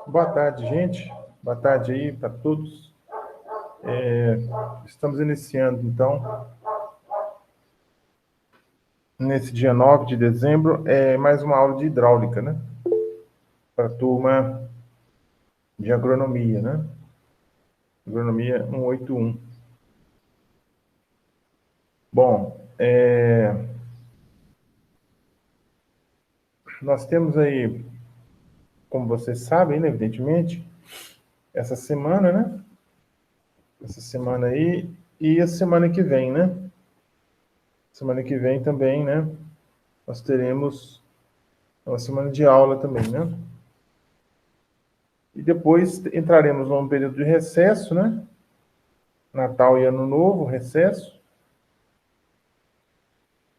Boa tarde, gente. Boa tarde aí para todos. Estamos iniciando, então, nesse dia 9 de dezembro, mais uma aula de hidráulica, né? Para a turma de agronomia, né? Agronomia 181. Bom, nós temos aí, como vocês sabem, né, evidentemente, essa semana, né? Essa semana aí e a semana que vem, né? Semana que vem também, né? Nós teremos uma semana de aula também, né? E depois entraremos num período de recesso, né? Natal e Ano Novo, recesso.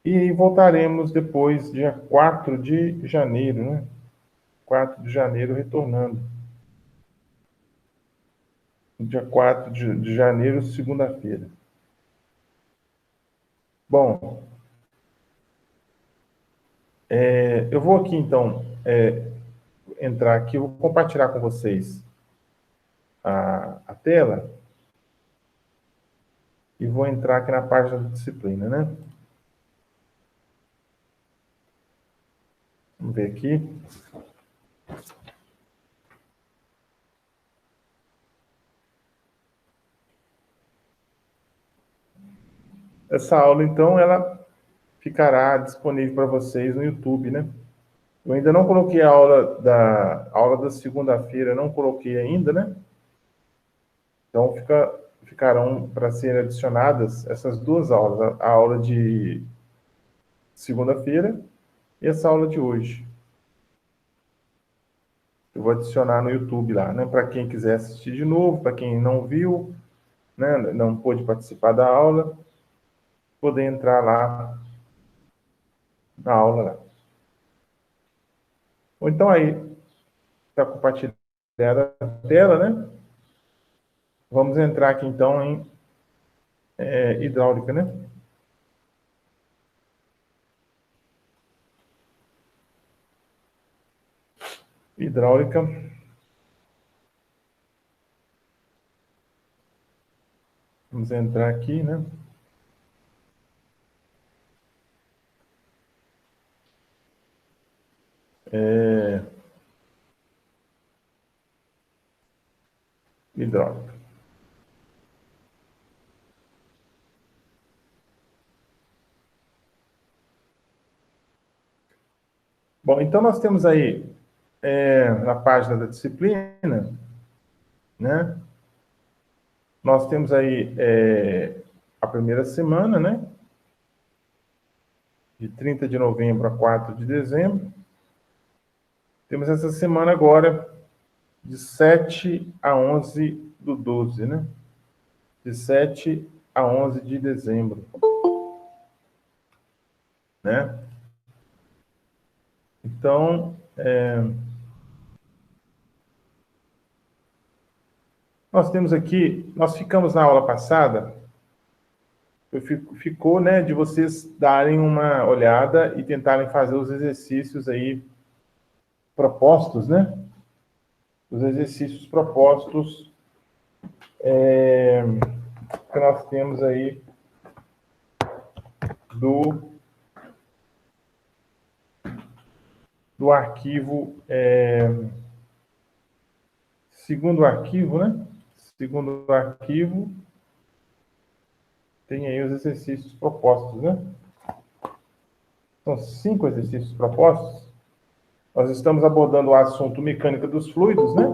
E voltaremos depois, dia 4 de janeiro, né? 4 de janeiro, retornando. Dia 4 de janeiro, segunda-feira. Bom, eu vou aqui, então, entrar aqui, vou compartilhar com vocês a tela e vou entrar aqui na página da disciplina, né? Vamos ver aqui. Essa aula, então, ela ficará disponível para vocês no YouTube, né? Eu ainda não coloquei a aula da segunda-feira, não coloquei ainda, né? Então, ficarão para serem adicionadas essas duas aulas, a aula de segunda-feira e essa aula de hoje. Eu vou adicionar no YouTube lá, né? Para quem quiser assistir de novo, para quem não viu, né? Não pôde participar da aula, poder entrar lá na aula lá. Ou então aí, está compartilhada a tela, né? Vamos entrar aqui então em hidráulica, né? Hidráulica. Vamos entrar aqui, né? Hidráulica. Bom, então nós temos aí na página da disciplina, né? Nós temos aí a primeira semana, né? De 30 de novembro a 4 de dezembro. Temos essa semana agora de 7 a 11 do 12, né? De 7 a 11 de dezembro, né? Então, nós temos aqui, nós ficamos na aula passada, ficou, né, de vocês darem uma olhada e tentarem fazer os exercícios aí propostos, né? Os exercícios propostos que nós temos aí do arquivo, segundo arquivo, né? Segundo arquivo, tem aí os exercícios propostos, né? São 5 exercícios propostos. Nós estamos abordando o assunto mecânica dos fluidos, né?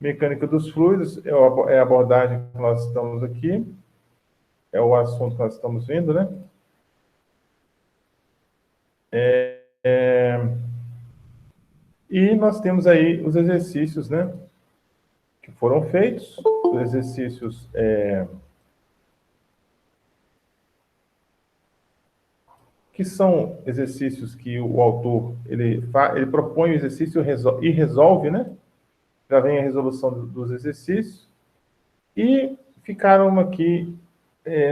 Mecânica dos fluidos é a abordagem que nós estamos aqui, é o assunto que nós estamos vendo, né? E nós temos aí os exercícios, né? Que foram feitos, os exercícios que são exercícios que o autor ele propõe o exercício e resolve, né? Já vem a resolução dos exercícios. E ficaram aqui,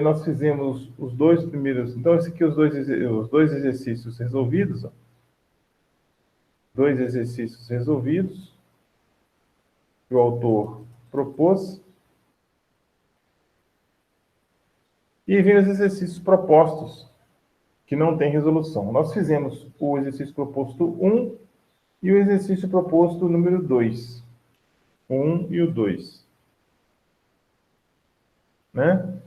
nós fizemos os dois primeiros, então esse aqui os dois exercícios resolvidos, ó. 2 exercícios resolvidos. que o autor propôs. E vem os exercícios propostos, que não tem resolução. Nós fizemos o exercício proposto 1 e o exercício proposto número 2. O 1 e o 2. Né?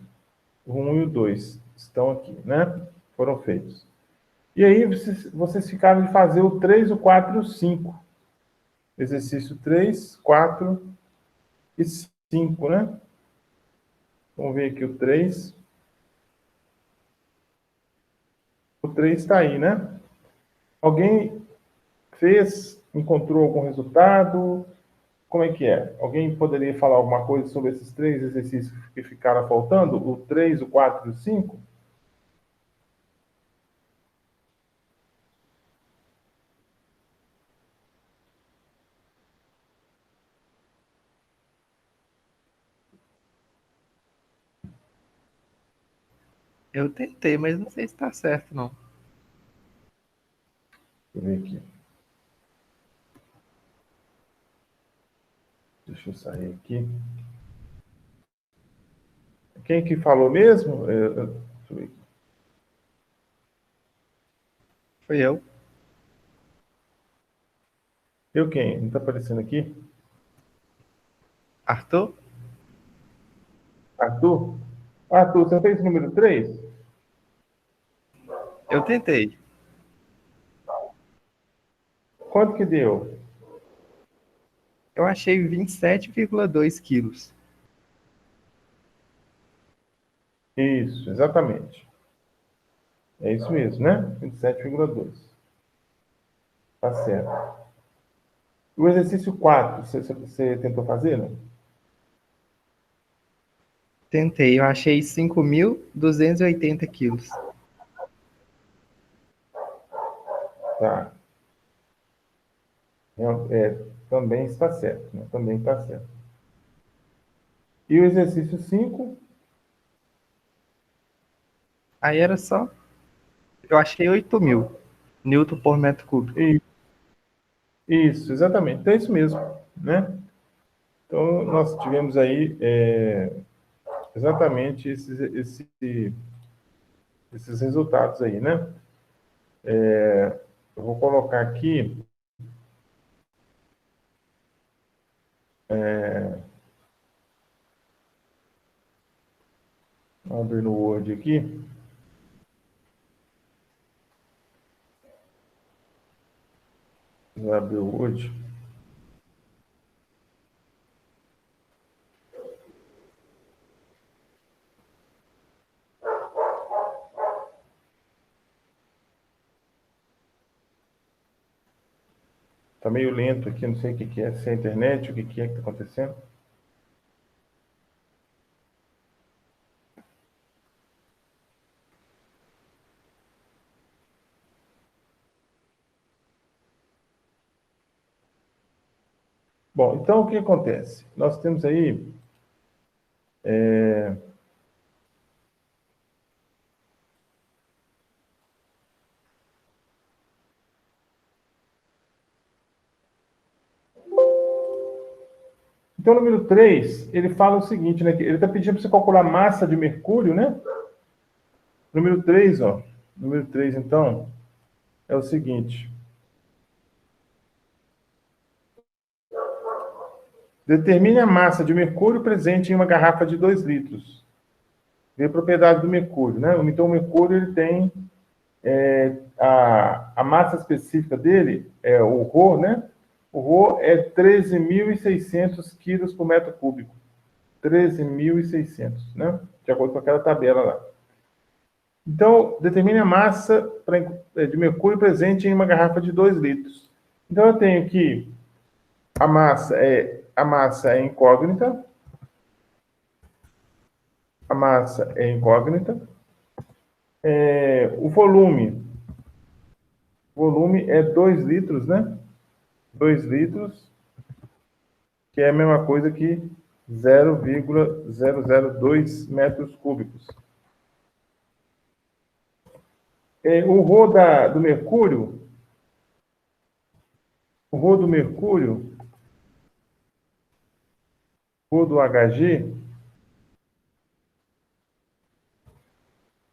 O 1 e o 2 estão aqui, né? Foram feitos. E aí vocês ficaram de fazer o 3, o 4 e o 5. Exercício 3, 4 e 5, né? Vamos ver aqui o 3. O 3 está aí, né? Alguém fez, encontrou algum resultado? Como é que é? Alguém poderia falar alguma coisa sobre esses 3 exercícios que ficaram faltando? O 3, o 4 e o 5? Eu tentei, mas não sei se está certo, não. Deixa eu ver aqui. Deixa eu sair aqui. Quem que falou mesmo? Deixa eu ver aqui. Foi eu. Eu quem? Não está aparecendo aqui? Arthur? Arthur? Arthur, você fez o número 3? Eu tentei. Quanto que deu? Eu achei 27,2 quilos. Isso, exatamente. É isso mesmo, né? 27,2. Tá certo. O exercício 4, você tentou fazer, não? Tentei, eu achei 5.280 quilos. Tá. Também está certo, né? Também está certo. E o exercício 5? Aí era só. Eu achei 8.000 newton por metro cúbico. Isso, exatamente. Então é isso mesmo, né? Então nós tivemos aí exatamente esses resultados aí, né? Eu vou colocar aqui. Vamos abrir no Word aqui. Vou abrir o Word. Tá meio lento aqui, não sei o que que é, se é a internet, o que que é que está acontecendo. Bom, então o que acontece? Nós temos aí então, o número 3, ele fala o seguinte, né? Ele está pedindo para você calcular a massa de mercúrio, né? Número 3, ó. Número 3, então, é o seguinte. Determine a massa de mercúrio presente em uma garrafa de 2 litros. Vê a propriedade do mercúrio, né? Então, o mercúrio, ele tem a massa específica dele, é o Rho, né? O Rho é 13.600 quilos por metro cúbico. 13.600, né? De acordo com aquela tabela lá. Então, determine a massa de mercúrio presente em uma garrafa de 2 litros. Então, eu tenho que a massa é incógnita. A massa é incógnita. O volume é 2 litros, né? 2 litros, que é a mesma coisa que 0,002 metros cúbicos. O Rho do mercúrio, o Rho do mercúrio Rho do HG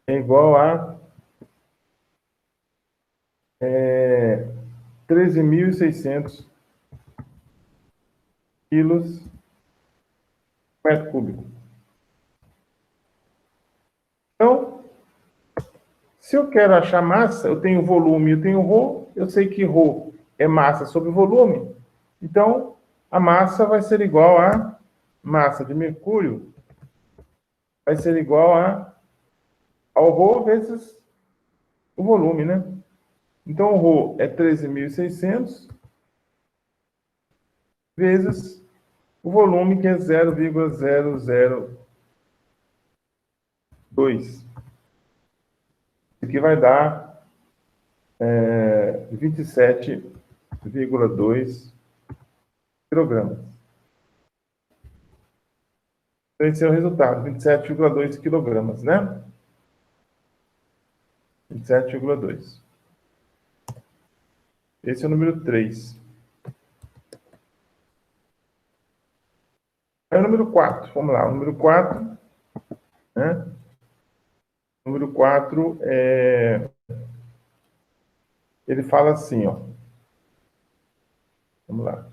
é igual a 13.600 quilos por metro cúbico. Então, se eu quero achar massa, eu tenho volume, eu tenho Rho, eu sei que Rho é massa sobre volume, então a massa vai ser igual a massa de mercúrio, vai ser igual ao Rho vezes o volume, né? Então o Rho é 13.600 vezes o volume, que é 0,002. Aqui vai dar 27,2 quilogramas. Então, esse é o resultado, 27,2 quilogramas, né? 27,2. Esse é o número 3. Aí o número 4, vamos lá. O número 4, né? O número 4 ele fala assim, ó. Vamos lá.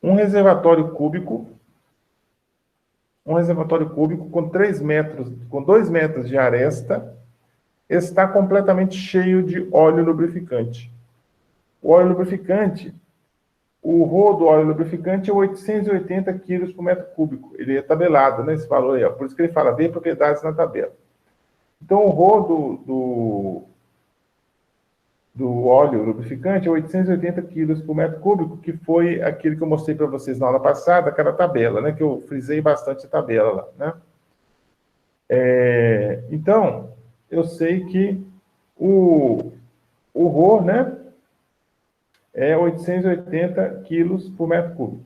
Um reservatório cúbico com 3 metros, com 2 metros de aresta, está completamente cheio de óleo lubrificante. O óleo lubrificante, o Rho do óleo lubrificante é 880 quilos por metro cúbico. Ele é tabelado, né, esse valor aí, ó. Por isso que ele fala, vê propriedades na tabela. Então, o Rho do óleo lubrificante é 880 quilos por metro cúbico, que foi aquele que eu mostrei para vocês na aula passada, aquela tabela, né, que eu frisei bastante a tabela lá, né? Então, eu sei que o Rho, né, é 880 quilos por metro cúbico.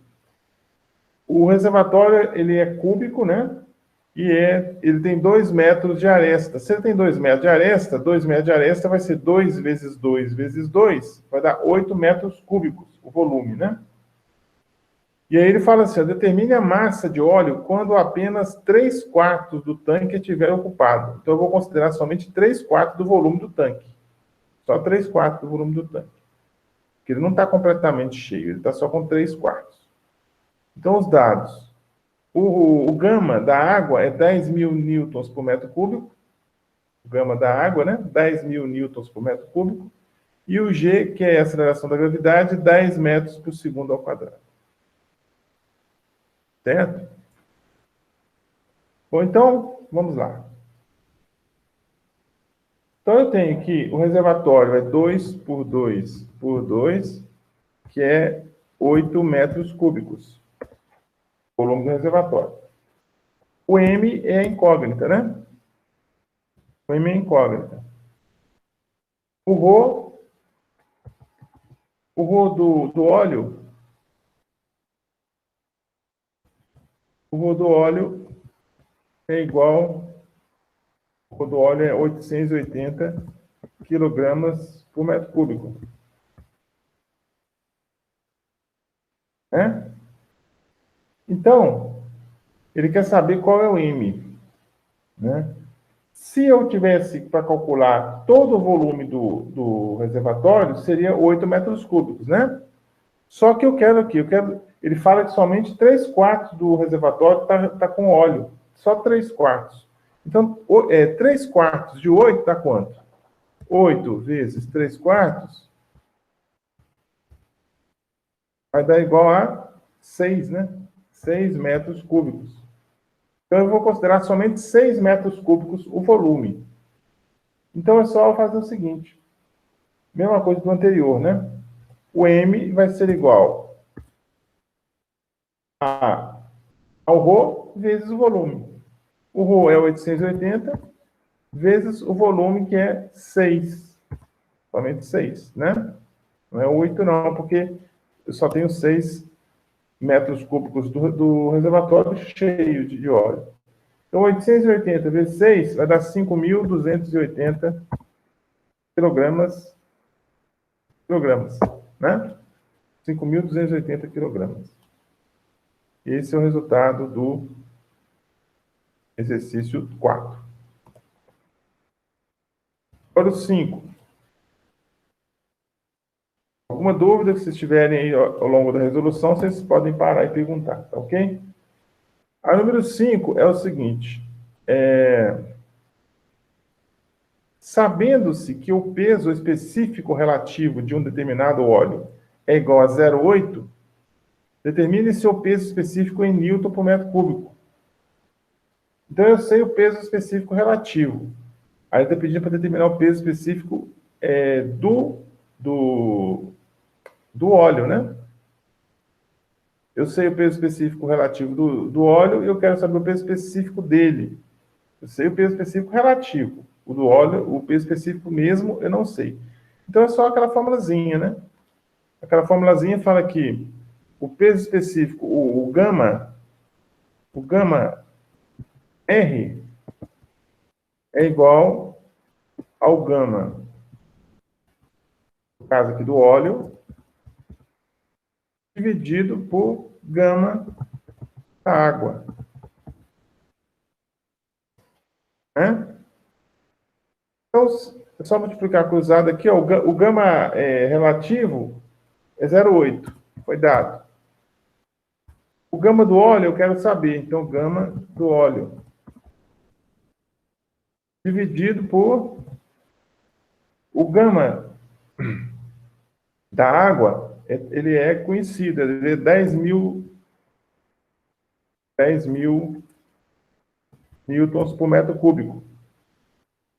O reservatório, ele é cúbico, né? Ele tem 2 metros de aresta. Se ele tem 2 metros de aresta, 2 metros de aresta vai ser 2 vezes 2 vezes 2, vai dar 8 metros cúbicos, o volume, né? E aí ele fala assim, ó, determine a massa de óleo quando apenas 3/4 do tanque estiver ocupado. Então eu vou considerar somente 3/4 do volume do tanque. Só 3/4 do volume do tanque. Porque ele não está completamente cheio, ele está só com 3/4. Então os dados. O gama da água é 10.000 newtons por metro cúbico. O gama da água, né? 10.000 newtons por metro cúbico. E o G, que é a aceleração da gravidade, 10 metros por segundo ao quadrado. Certo? Bom, então, vamos lá. Então, eu tenho que o reservatório é 2 por 2 por 2, que é 8 metros cúbicos. Volume do reservatório. O M é a incógnita, né? O M é a incógnita. O Rho do óleo, o Rho do óleo é igual, o Rho do óleo é 880 quilogramas por metro cúbico. Né? Então, ele quer saber qual é o M. Né? Se eu tivesse para calcular todo o volume do reservatório, seria 8 metros cúbicos, né? Só que eu quero aqui, ele fala que somente 3/4 do reservatório tá com óleo. Só 3/4. Então, 3/4 de 8 dá quanto? 8 vezes 3/4 vai dar igual a 6, né? 6 metros cúbicos. Então, eu vou considerar somente 6 metros cúbicos o volume. Então, é só fazer o seguinte. Mesma coisa do anterior, né? O M vai ser igual ao Rho vezes o volume. O Rho é 880 vezes o volume, que é 6. Somente 6, né? Não é 8 não, porque eu só tenho 6 metros cúbicos do reservatório cheio de óleo. Então, 880 vezes 6 vai dar 5.280 quilogramas, né? 5.280 quilogramas. Esse é o resultado do exercício 4. Agora o 5. Alguma dúvida que vocês tiverem aí ao longo da resolução, vocês podem parar e perguntar, tá ok? A número 5 é o seguinte. Sabendo-se que o peso específico relativo de um determinado óleo é igual a 0,8, determine seu peso específico em Newton por metro cúbico. Então, eu sei o peso específico relativo. Aí está pedindo para determinar o peso específico do óleo, né? Eu sei o peso específico relativo do óleo e eu quero saber o peso específico dele. Eu sei o peso específico relativo. O do óleo, o peso específico mesmo, eu não sei. Então, é só aquela formulazinha, né? Aquela formulazinha fala que o peso específico, o gama R é igual ao gama, no caso aqui do óleo, dividido por gama da água. Né? Então, é só multiplicar cruzado aqui, ó, o gama relativo é 0,8, foi dado. O gama do óleo eu quero saber, então gama do óleo dividido por o gama da água, ele é conhecido, ele é 10.000 newtons por metro cúbico.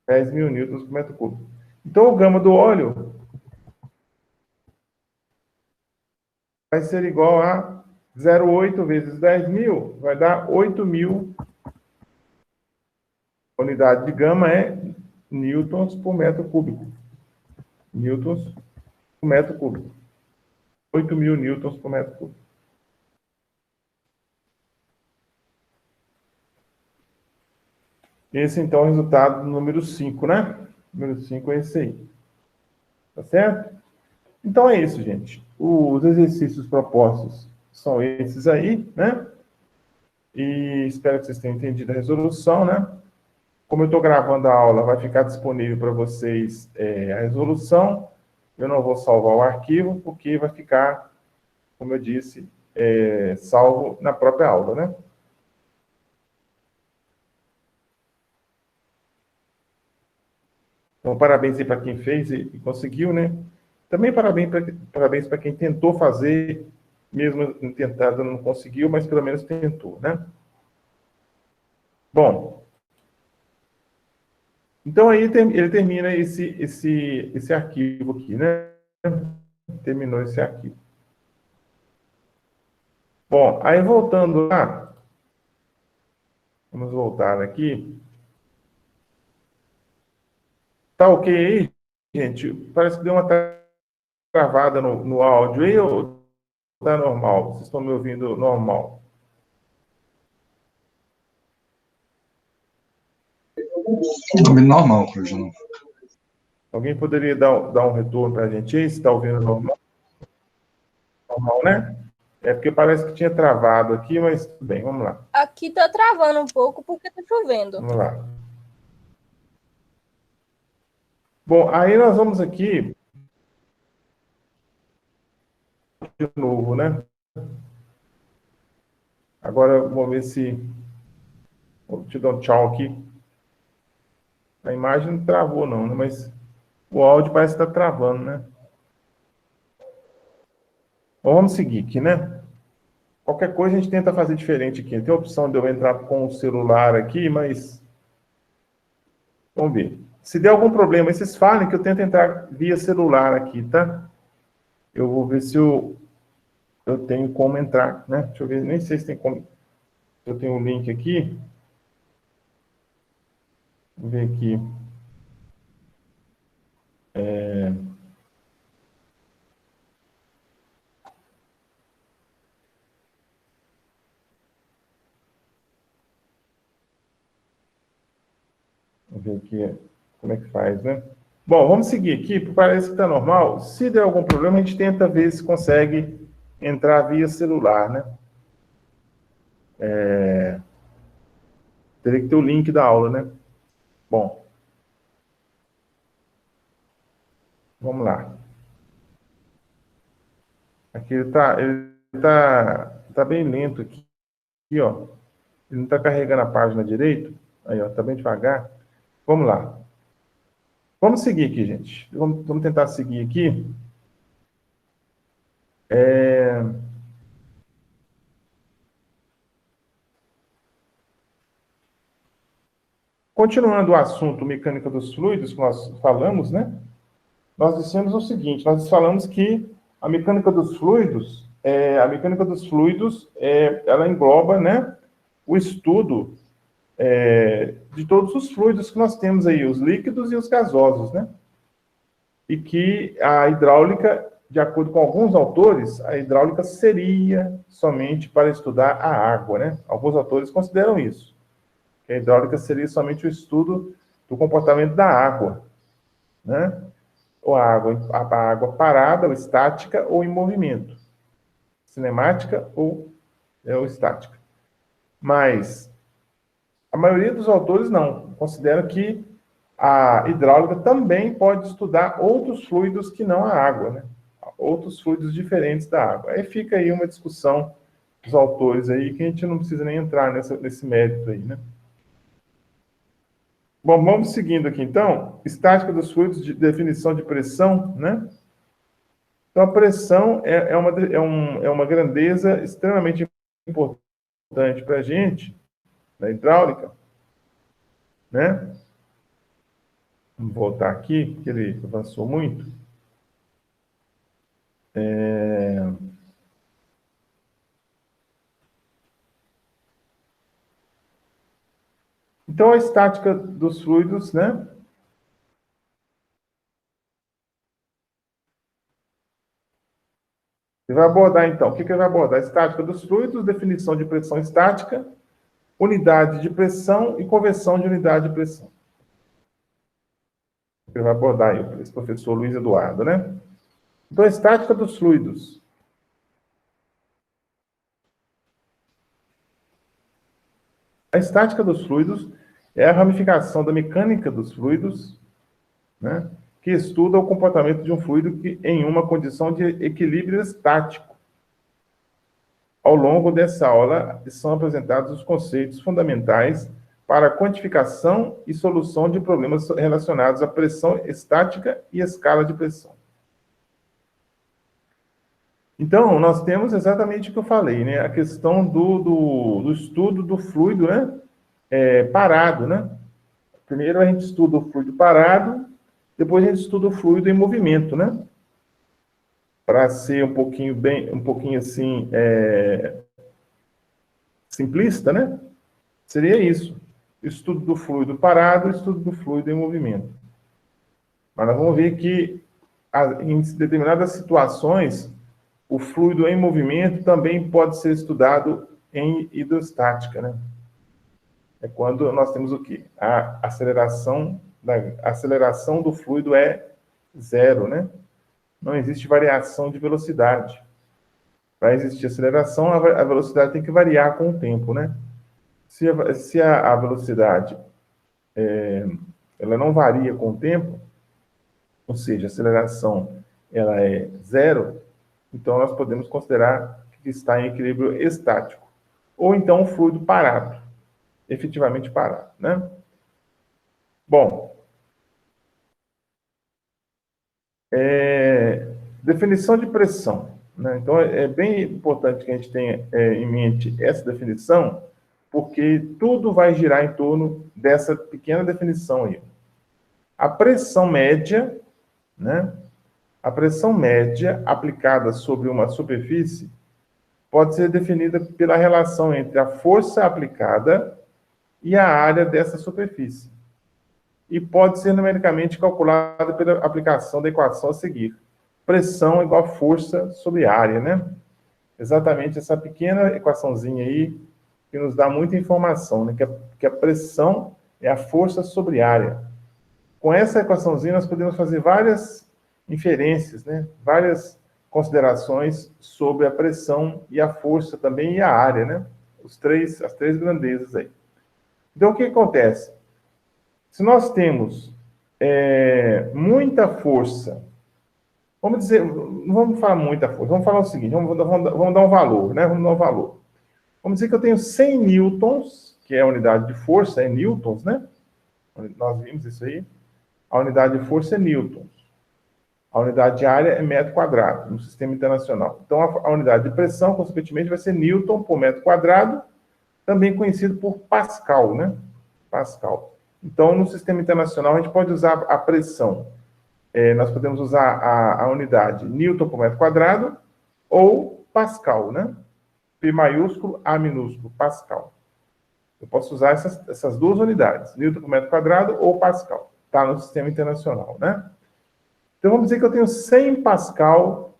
10.000 newtons por metro cúbico. Então, o gama do óleo vai ser igual a 0,8 vezes 10.000, vai dar 8.000. A unidade de gama é newtons por metro cúbico. Newtons por metro cúbico. 8.000 newtons por metro cúbico. Esse, então, é o resultado do número 5, né? O número 5 é esse aí. Tá certo? Então, é isso, gente. Os exercícios propostos são esses aí, né? E espero que vocês tenham entendido a resolução, né? Como eu estou gravando a aula, vai ficar disponível para vocês a resolução. Eu não vou salvar o arquivo, porque vai ficar, como eu disse, salvo na própria aula, né? Então, parabéns aí para quem fez e conseguiu, né? Também parabéns para quem tentou fazer, mesmo tentado não conseguiu, mas pelo menos tentou, né? Bom, então aí ele termina esse arquivo aqui, né? Terminou esse arquivo. Bom, aí voltando lá, vamos voltar aqui. Tá ok aí, gente? Parece que deu uma travada no áudio aí ou tá normal? Vocês estão me ouvindo normal? Também normal, Jorge. Alguém poderia dar um retorno para a gente aí, se está ouvindo normal? Normal, né? É porque parece que tinha travado aqui, mas tudo bem, vamos lá. Aqui tá travando um pouco porque tá chovendo. Vamos lá. Bom, aí nós vamos aqui de novo, né? Agora vamos ver se... Vou te dar um tchau aqui. A imagem não travou não, né? Mas o áudio parece que está travando, né? Bom, vamos seguir aqui, né? Qualquer coisa a gente tenta fazer diferente aqui. Tem a opção de eu entrar com o celular aqui, mas... Vamos ver. Se der algum problema, vocês falem que eu tento entrar via celular aqui, tá? Eu vou ver se eu tenho como entrar, né? Deixa eu ver, nem sei se tem como. Eu tenho um link aqui. Vou ver aqui. Vou ver aqui como é que faz, né? Bom, vamos seguir aqui, porque parece que está normal. Se der algum problema, a gente tenta ver se consegue entrar via celular, né? Teria que ter o link da aula, né? Bom, vamos lá. Aqui ele tá bem lento aqui, ó. Ele não está carregando a página direito. Aí, ó, tá bem devagar. Vamos lá. Vamos seguir aqui, gente. Vamos tentar seguir aqui. Continuando o assunto mecânica dos fluidos que nós falamos, né? Nós dissemos o seguinte, nós falamos que a mecânica dos fluidos, ela engloba, né, o estudo de todos os fluidos que nós temos aí, os líquidos e os gasosos, né? E que a hidráulica, de acordo com alguns autores, a hidráulica seria somente para estudar a água, né? Alguns autores consideram isso. Que a hidráulica seria somente o estudo do comportamento da água, né? Ou a água parada, ou estática, ou em movimento. Cinemática ou estática. Mas a maioria dos autores não. Considera que a hidráulica também pode estudar outros fluidos que não a água, né? Outros fluidos diferentes da água. Aí fica aí uma discussão dos autores aí, que a gente não precisa nem entrar nesse mérito aí, né? Bom, vamos seguindo aqui, então. Estática dos fluidos, de definição de pressão, né? Então, a pressão é uma grandeza extremamente importante para a gente, na hidráulica, né? Vamos voltar aqui, porque ele avançou muito. Então, a estática dos fluidos, né? Ele vai abordar, então, o que ele vai abordar? A estática dos fluidos, definição de pressão estática, unidade de pressão e conversão de unidade de pressão. Ele vai abordar aí, esse professor Luiz Eduardo, né? Então, a estática dos fluidos. A estática dos fluidos é a ramificação da mecânica dos fluidos, né, que estuda o comportamento de um fluido em uma condição de equilíbrio estático. Ao longo dessa aula, são apresentados os conceitos fundamentais para a quantificação e solução de problemas relacionados à pressão estática e escala de pressão. Então, nós temos exatamente o que eu falei, né? A questão do estudo do fluido, né? Parado, né? Primeiro a gente estuda o fluido parado, depois a gente estuda o fluido em movimento, né? Para ser um pouquinho assim, simplista, né? Seria isso. Estudo do fluido parado, estudo do fluido em movimento. Mas nós vamos ver que em determinadas situações, o fluido em movimento também pode ser estudado em hidrostática, né? É quando nós temos o quê? A aceleração do fluido é zero, né? Não existe variação de velocidade. Para existir aceleração, a velocidade tem que variar com o tempo, né? Se a velocidade ela não varia com o tempo, ou seja, a aceleração ela é zero, então nós podemos considerar que está em equilíbrio estático. Ou então um fluido parado, efetivamente parado, né? Bom, definição de pressão, né? Então, é bem importante que a gente tenha em mente essa definição, porque tudo vai girar em torno dessa pequena definição aí. A pressão média, né? A pressão média aplicada sobre uma superfície pode ser definida pela relação entre a força aplicada e a área dessa superfície. E pode ser numericamente calculada pela aplicação da equação a seguir. Pressão igual a força sobre área, né? Exatamente essa pequena equaçãozinha aí que nos dá muita informação, né? Que a pressão é a força sobre área. Com essa equaçãozinha nós podemos fazer várias inferências, né? Várias considerações sobre a pressão e a força também e a área, né? as três grandezas aí. Então, o que acontece? Se nós temos muita força, vamos dizer, não vamos falar muita força, vamos falar o seguinte, vamos dar um valor, né? Vamos dar um valor. Vamos dizer que eu tenho 100 newtons, que é a unidade de força, é newtons, né? Nós vimos isso aí. A unidade de força é newtons. A unidade de área é metro quadrado, no sistema internacional. Então, a unidade de pressão, consequentemente, vai ser newton por metro quadrado, também conhecido por Pascal, né? Pascal. Então, no sistema internacional, a gente pode usar a pressão. Nós podemos usar a unidade newton por metro quadrado ou Pascal, né? P maiúsculo, A minúsculo, Pascal. Eu posso usar essas duas unidades, newton por metro quadrado ou Pascal. Está no sistema internacional, né? Então, vamos dizer que eu tenho 100 Pascal,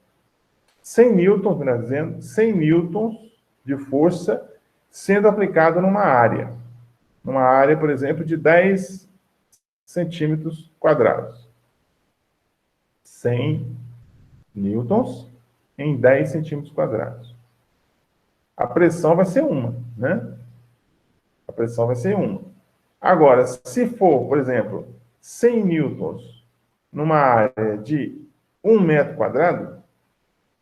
100 newtons, melhor dizendo, 100 newtons de força sendo aplicado numa área. Numa área, por exemplo, de 10 centímetros quadrados. 100 newtons em 10 centímetros quadrados. A pressão vai ser uma, né? A pressão vai ser uma. Agora, se for, por exemplo, 100 newtons numa área de 1 metro quadrado,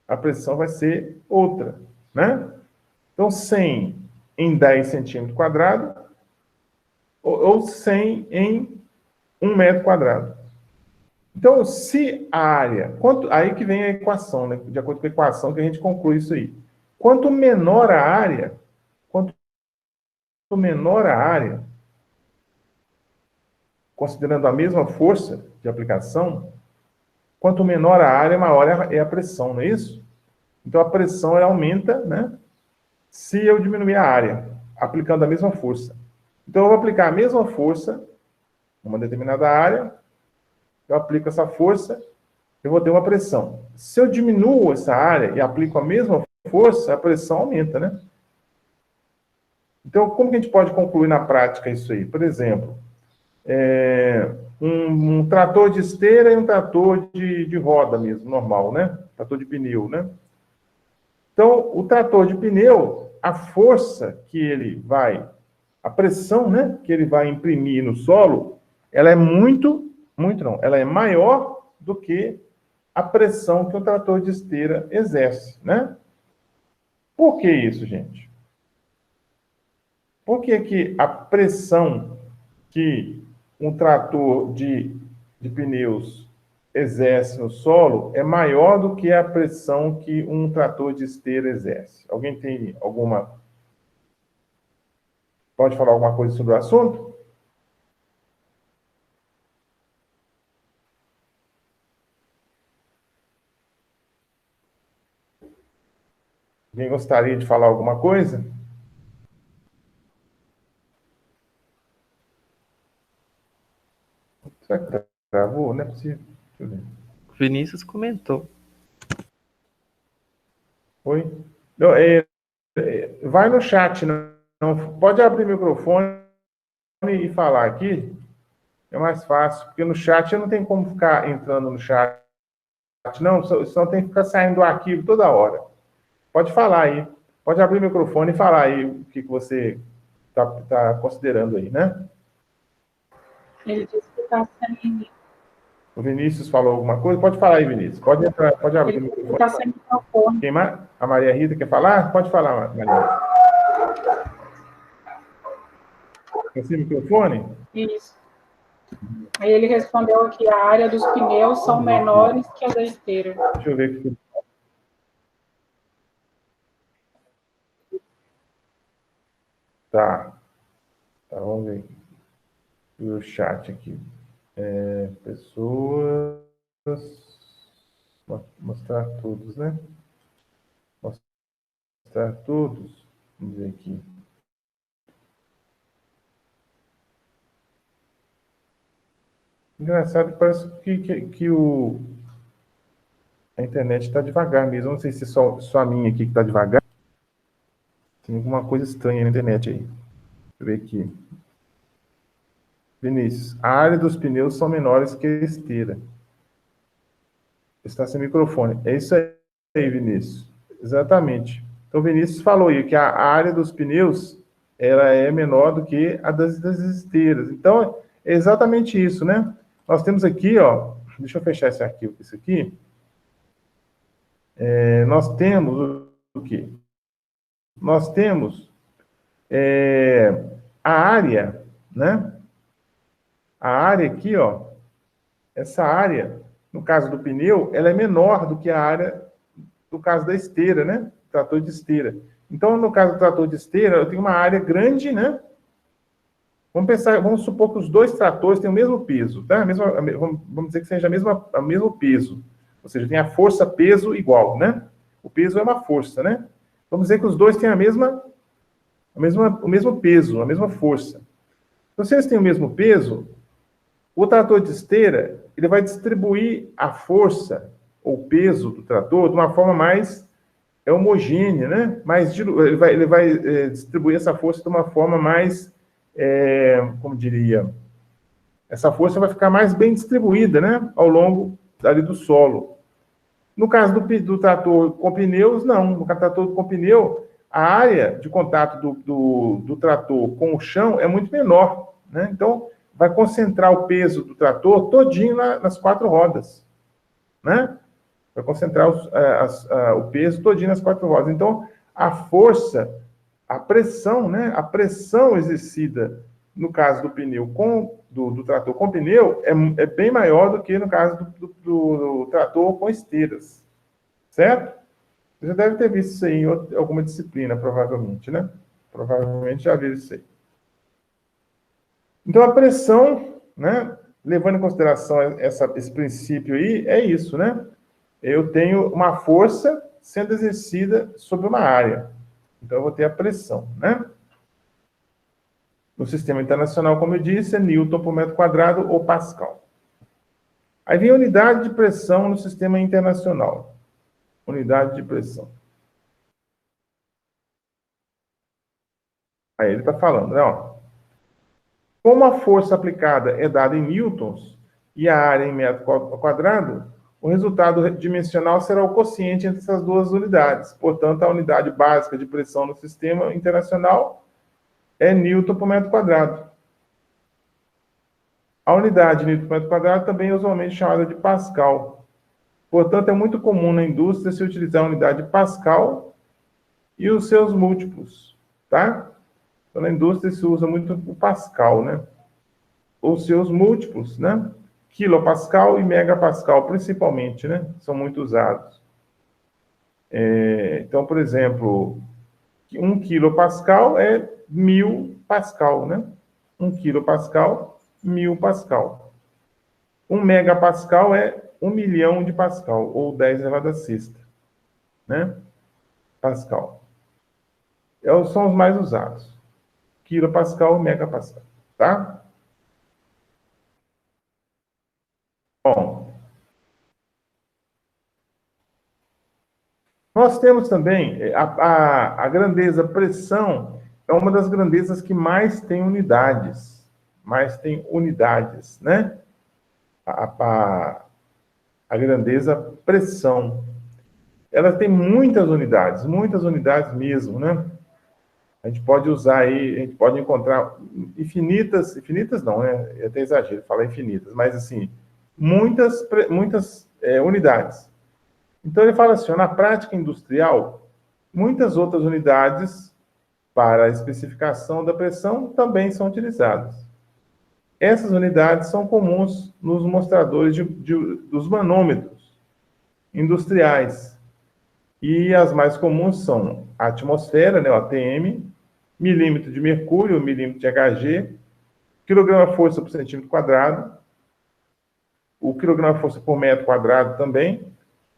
a pressão vai ser outra, né? Então, 100 em 10 centímetros quadrados ou 100 em 1 metro quadrado. Então, se a área... aí que vem a equação, né? De acordo com a equação que a gente conclui isso aí. Quanto menor a área, considerando a mesma força de aplicação, quanto menor a área, maior é a pressão, não é isso? Então, a pressão ela aumenta, né? Se eu diminuir a área, aplicando a mesma força. Então, eu vou aplicar a mesma força numa determinada área, eu aplico essa força, eu vou ter uma pressão. Se eu diminuo essa área e aplico a mesma força, a pressão aumenta, né? Então, como que a gente pode concluir na prática isso aí? Por exemplo, um trator de esteira e um trator de roda mesmo, normal, né? Trator de pneu, né? Então, o trator de pneu, a força que ele vai, a pressão, né, que ele vai imprimir no solo, ela é ela é maior do que a pressão que o trator de esteira exerce, né? Por que isso, gente? Por que a pressão que um trator de pneus exerce no solo é maior do que a pressão que um trator de esteira exerce? Alguém tem alguma... Pode falar alguma coisa sobre o assunto? Alguém gostaria de falar alguma coisa? Será que travou? Não é possível. Deixa eu ver. Vinícius comentou. Oi? Não, vai no chat, não pode abrir o microfone e falar aqui. É mais fácil, porque no chat eu não tenho como ficar entrando no chat. Não, só tem que ficar saindo do arquivo toda hora. Pode falar aí. Pode abrir o microfone e falar aí o que você está considerando aí, né? Ele disse que está sem... O Vinícius falou alguma coisa? Pode falar aí, Vinícius. Pode entrar, pode abrir Ele o disse que microfone. está sem microfone. Quem mais? A Maria Rita quer falar? Pode falar, Maria. Tem esse microfone? Isso. Aí ele respondeu que a área dos pneus são menores que a da esteira. Deixa eu ver aqui. Tá. Tá, vamos ver. E o chat aqui. Pessoas. Mostrar todos, né? Mostrar todos. Vamos ver aqui. Engraçado, parece que a internet está devagar mesmo. Não sei se é só a minha aqui que está devagar. Tem alguma coisa estranha na internet aí. Deixa eu ver aqui. Vinícius, a área dos pneus são menores que a esteira. Está sem microfone. É isso aí, Vinícius. Exatamente. Então, o Vinícius falou aí que a área dos pneus ela é menor do que a das esteiras. Então, é exatamente isso, né? Nós temos aqui, ó, deixa eu fechar esse arquivo, isso aqui. Nós temos o quê? Nós temos a área, né? A área aqui, ó, essa área, no caso do pneu, ela é menor do que a área do caso da esteira, né? Trator de esteira. Então, no caso do trator de esteira, eu tenho uma área grande, né? Vamos supor que os dois tratores têm o mesmo peso, tá? Vamos dizer que seja o mesmo peso. Ou seja, tem a força-peso igual, né? O peso é uma força, né? Vamos dizer que os dois têm o mesmo peso, a mesma força. Então, se eles têm o mesmo peso, o trator de esteira, ele vai distribuir a força ou peso do trator de uma forma mais homogênea, né? Ele vai distribuir essa força de uma forma mais, como diria, essa força vai ficar mais bem distribuída, né? Ao longo ali do solo. No caso do trator com pneus, não. No trator com pneu, a área de contato do trator com o chão é muito menor, né? Então, vai concentrar o peso do trator todinho nas quatro rodas, né? Vai concentrar o peso todinho nas quatro rodas. Então, a força, a pressão, né? A pressão exercida no caso do pneu do trator com pneu é bem maior do que no caso do trator com esteiras, certo? Você já deve ter visto isso aí em alguma disciplina, provavelmente, né? Provavelmente já viu isso aí. Então, a pressão, né? Levando em consideração esse princípio aí, é isso, né? Eu tenho uma força sendo exercida sobre uma área. Então, eu vou ter a pressão, né? No sistema internacional, como eu disse, é Newton por metro quadrado ou Pascal. Aí vem a unidade de pressão no sistema internacional. Unidade de pressão. Aí ele está falando, né? Ó, como a força aplicada é dada em newtons e a área em metro quadrado, o resultado dimensional será o quociente entre essas duas unidades. Portanto, a unidade básica de pressão no sistema internacional é Newton por metro quadrado. A unidade Newton por metro quadrado também é usualmente chamada de Pascal. Portanto, é muito comum na indústria se utilizar a unidade Pascal e os seus múltiplos, tá? Então, na indústria se usa muito o Pascal, né? Os seus múltiplos, né? Quilopascal e megapascal, principalmente, né? São muito usados. Então, por exemplo, 1 quilopascal é 1000 pascal, né? 1 quilopascal, 1000 pascal. 1 megapascal é 1 milhão de pascal, ou 10 elevado a sexta, né? Pascal. São os mais usados. Quilopascal e megapascal, tá? Bom. Nós temos também a grandeza pressão, é uma das grandezas que mais tem unidades. Né? A grandeza pressão. Ela tem muitas unidades mesmo, né? A gente pode usar aí, a gente pode encontrar infinitas não, né? É até exagero falar infinitas, mas assim, muitas unidades. Então ele fala assim, na prática industrial, muitas outras unidades para a especificação da pressão também são utilizadas. Essas unidades são comuns nos mostradores dos manômetros industriais. E as mais comuns são a atmosfera, né, o ATM, milímetro de mercúrio, milímetro de Hg, quilograma-força por centímetro quadrado, o quilograma-força por metro quadrado também,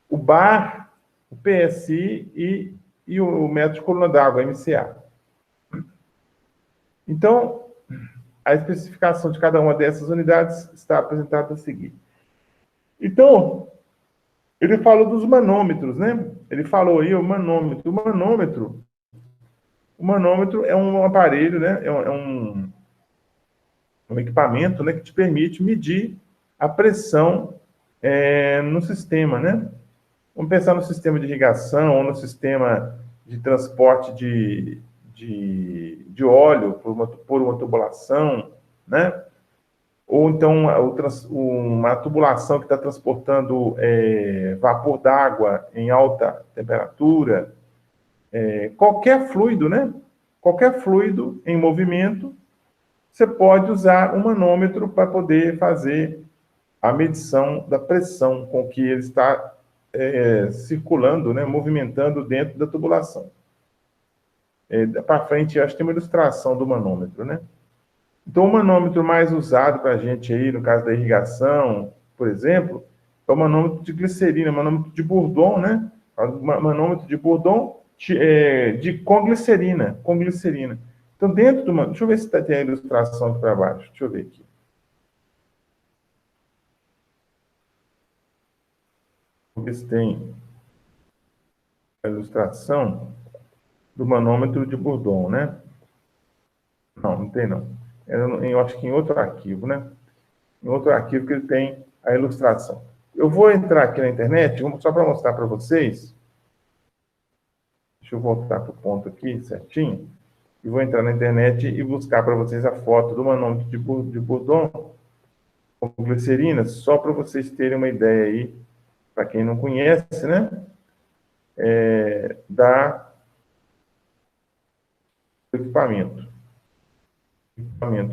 o bar, o PSI e o metro de coluna d'água, MCA. Então, a especificação de cada uma dessas unidades está apresentada a seguir. Então, ele falou dos manômetros, né? Ele falou aí o manômetro. O manômetro é um aparelho, né? É um equipamento, né, que te permite medir a pressão no sistema, né? Vamos pensar no sistema de irrigação ou no sistema de transporte de óleo por uma tubulação, né? Ou então uma tubulação que está transportando vapor d'água em alta temperatura, qualquer fluido, né? Qualquer fluido em movimento, você pode usar um manômetro para poder fazer a medição da pressão com que ele está circulando, né? Movimentando dentro da tubulação. Para frente, acho que tem uma ilustração do manômetro, né? Então, o manômetro mais usado para a gente aí, no caso da irrigação, por exemplo, é o manômetro de glicerina, manômetro de Bourdon, né? Manômetro de Bourdon com glicerina, Então, dentro do... Deixa eu ver se tem a ilustração aqui para baixo. Deixa eu ver aqui. Vou ver se tem a ilustração do manômetro de Bourdon, né? Não tem não. Eu acho que em outro arquivo, né? Em outro arquivo que ele tem a ilustração. Eu vou entrar aqui na internet, só para mostrar para vocês. Deixa eu voltar para o ponto aqui, certinho. E vou entrar na internet e buscar para vocês a foto do manômetro de Bourdon com glicerina, só para vocês terem uma ideia aí, para quem não conhece, né? Do equipamento.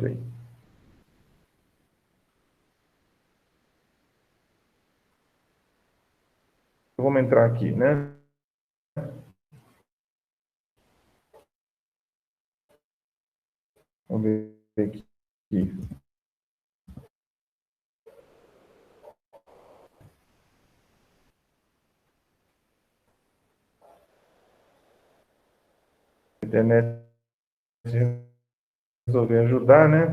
Aí. Vamos entrar aqui, né? Vamos ver aqui. A internet resolver ajudar, né?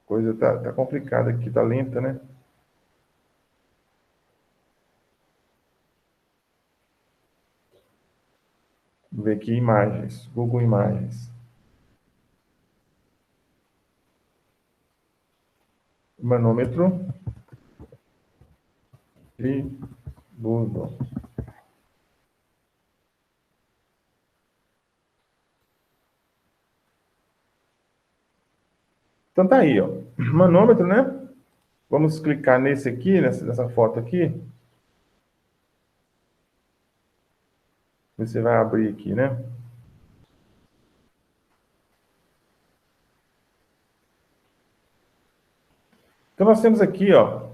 A coisa tá complicada aqui, tá lenta, né? Vamos ver aqui imagens, Google Imagens. Manômetro de Bourdon. Então tá aí, ó. Manômetro, né? Vamos clicar nesse aqui, nessa foto aqui. Você vai abrir aqui, né? Então nós temos aqui, ó,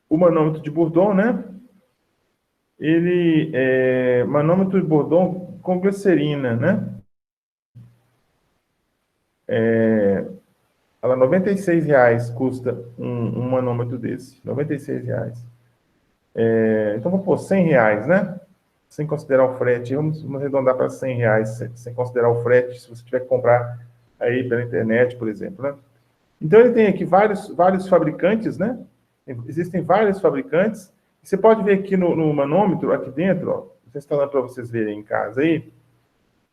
o manômetro de Bourdon, né? Ele é manômetro de Bourdon com glicerina, né? Ela R$96 custa um manômetro desse. R$96. Então, vou pôr R$100, né? Sem considerar o frete. Vamos arredondar para R$100, sem considerar o frete, se você tiver que comprar aí pela internet, por exemplo, né? Então, ele tem aqui vários fabricantes, né? Existem vários fabricantes. Você pode ver aqui no manômetro, aqui dentro, ó, vou instalar para vocês verem em casa aí.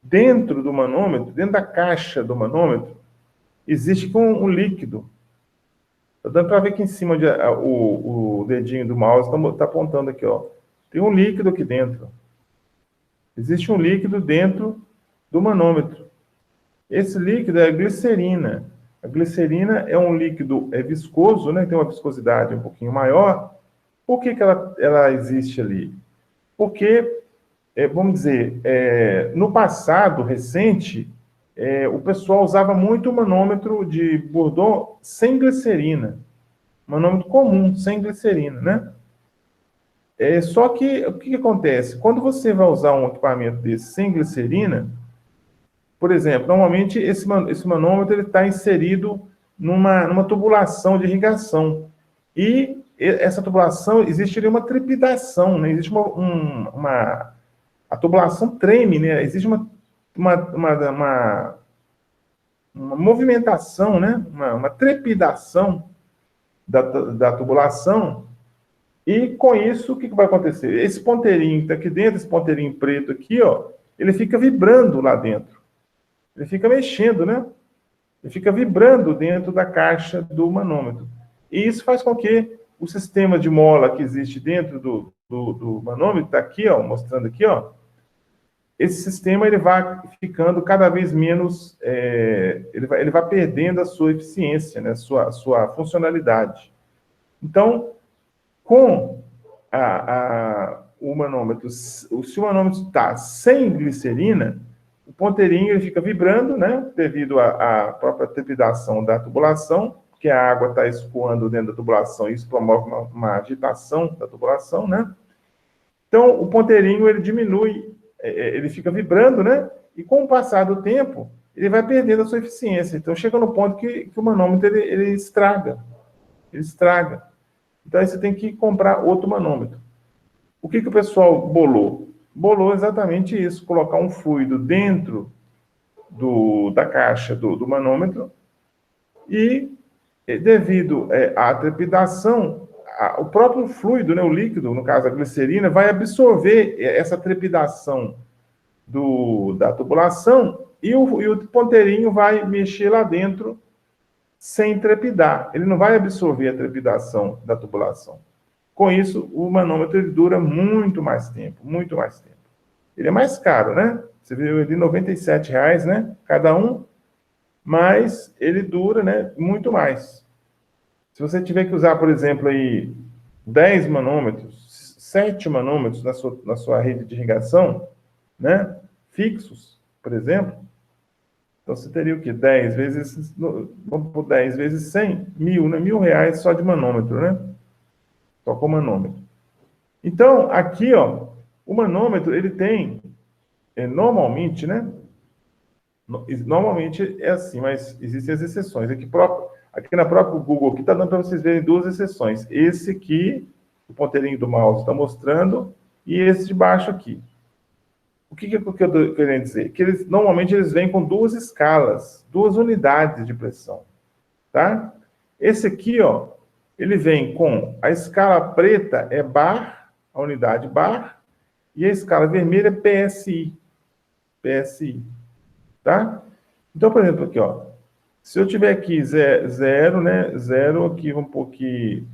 Dentro do manômetro, dentro da caixa do manômetro, existe um líquido. Está dando para ver aqui em cima onde o dedinho do mouse está apontando aqui, ó. Tem um líquido aqui dentro. Existe um líquido dentro do manômetro. Esse líquido é a glicerina. A glicerina é um líquido viscoso, né? Tem uma viscosidade um pouquinho maior. Por que ela existe ali? Porque, vamos dizer, no passado recente, o pessoal usava muito o manômetro de Bourdon sem glicerina. Manômetro comum, sem glicerina, né? Só que, o que acontece? Quando você vai usar um equipamento desse sem glicerina, por exemplo, normalmente esse manômetro está inserido numa tubulação de irrigação. E essa tubulação, existe ali uma trepidação, né? Existe a tubulação treme, né? Existe uma movimentação, né? Uma trepidação da tubulação, e com isso, o que vai acontecer? Esse ponteirinho que está aqui dentro, esse ponteirinho preto aqui, ó, ele fica vibrando lá dentro. Ele fica mexendo, né? Ele fica vibrando dentro da caixa do manômetro. E isso faz com que o sistema de mola que existe dentro do manômetro, está aqui, ó, mostrando aqui, ó, esse sistema ele vai ficando cada vez menos, ele vai perdendo a sua eficiência, né, a sua funcionalidade. Então, com o manômetro, se o manômetro está sem glicerina, o ponteirinho ele fica vibrando, né, devido à própria trepidação da tubulação, porque a água está escoando dentro da tubulação e isso promove uma agitação da tubulação, né? Então, o ponteirinho ele diminui, ele fica vibrando, né? E com o passar do tempo, ele vai perdendo a sua eficiência. Então, chega no ponto que o manômetro ele estraga. Ele estraga. Então, aí você tem que comprar outro manômetro. O que o pessoal bolou? Bolou exatamente isso, colocar um fluido dentro da caixa do manômetro e, devido à trepidação, o próprio fluido, né, o líquido, no caso a glicerina, vai absorver essa trepidação da tubulação e o ponteirinho vai mexer lá dentro sem trepidar. Ele não vai absorver a trepidação da tubulação. Com isso, o manômetro ele dura muito mais tempo, muito mais tempo. Ele é mais caro, né? Você viu ali R$ 97,00, né? Cada um, mas ele dura, né, muito mais. Se você tiver que usar, por exemplo, aí 10 manômetros, 7 manômetros na sua rede de irrigação, né, fixos, por exemplo, então você teria o quê? 10 vezes, vamos por 10 vezes 100, 1.000, né? R$ 1.000 só de manômetro, né? Só com manômetro. Então, aqui, ó, o manômetro, ele tem, normalmente, né? Normalmente é assim, mas existem as exceções. Aqui na própria Google, aqui está dando para vocês verem duas exceções. Esse aqui, o ponteirinho do mouse está mostrando, e esse de baixo aqui. O que eu estou querendo dizer? Que normalmente eles vêm com duas escalas, duas unidades de pressão, tá? Esse aqui, ó, ele vem com a escala preta é bar, a unidade bar, e a escala vermelha é PSI. PSI, tá? Então, por exemplo, aqui, ó, se eu tiver aqui 0, né, 0 aqui, vamos pôr aqui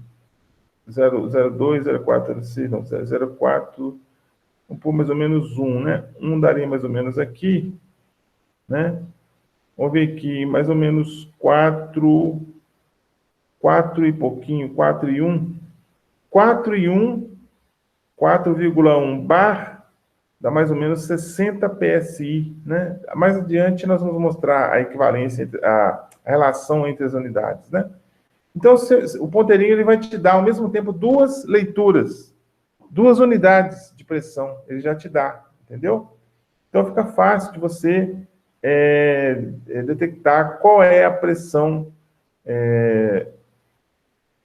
0,02, 0,4, não, 0,04, vamos pôr mais ou menos 1, né? 1 daria mais ou menos aqui, né? Vamos ver aqui, mais ou menos 4 e pouquinho, 4 e 1. 4 e 1, 4,1 bar, dá mais ou menos 60 PSI, né? Mais adiante nós vamos mostrar a equivalência, a relação entre as unidades, né? Então, o ponteirinho ele vai te dar, ao mesmo tempo, duas leituras, duas unidades de pressão, ele já te dá, entendeu? Então, fica fácil de você detectar qual é a pressão.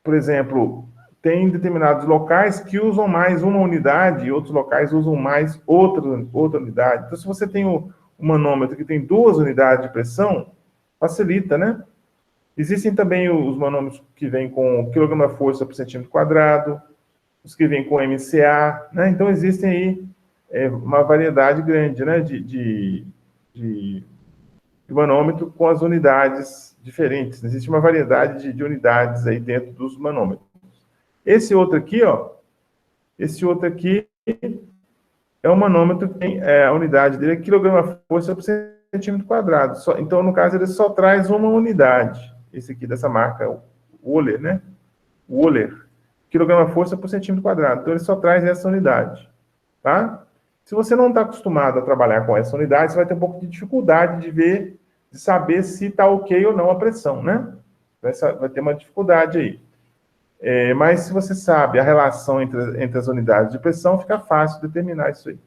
Por exemplo, tem determinados locais que usam mais uma unidade e outros locais usam mais outra unidade. Então, se você tem um manômetro que tem duas unidades de pressão, facilita, né? Existem também os manômetros que vêm com quilograma-força por centímetro quadrado, os que vêm com MCA, né? Então, existem aí uma variedade grande, né, de manômetro com as unidades diferentes. Existe uma variedade de unidades aí dentro dos manômetros. Esse outro aqui, ó, é um manômetro que tem a unidade dele é quilograma-força por centímetro quadrado. Então, no caso, ele só traz uma unidade. Esse aqui dessa marca, Wöhler, né? Wöhler, quilograma-força por centímetro quadrado. Então, ele só traz essa unidade, tá? Se você não está acostumado a trabalhar com essa unidade, você vai ter um pouco de dificuldade de saber se está ok ou não a pressão, né? Vai ter uma dificuldade aí. Mas se você sabe a relação entre as unidades de pressão, fica fácil determinar isso aí.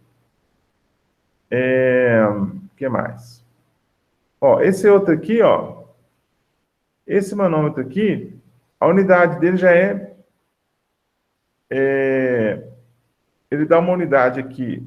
O que mais? Ó, esse outro aqui, ó, esse manômetro aqui, a unidade dele já ele dá uma unidade aqui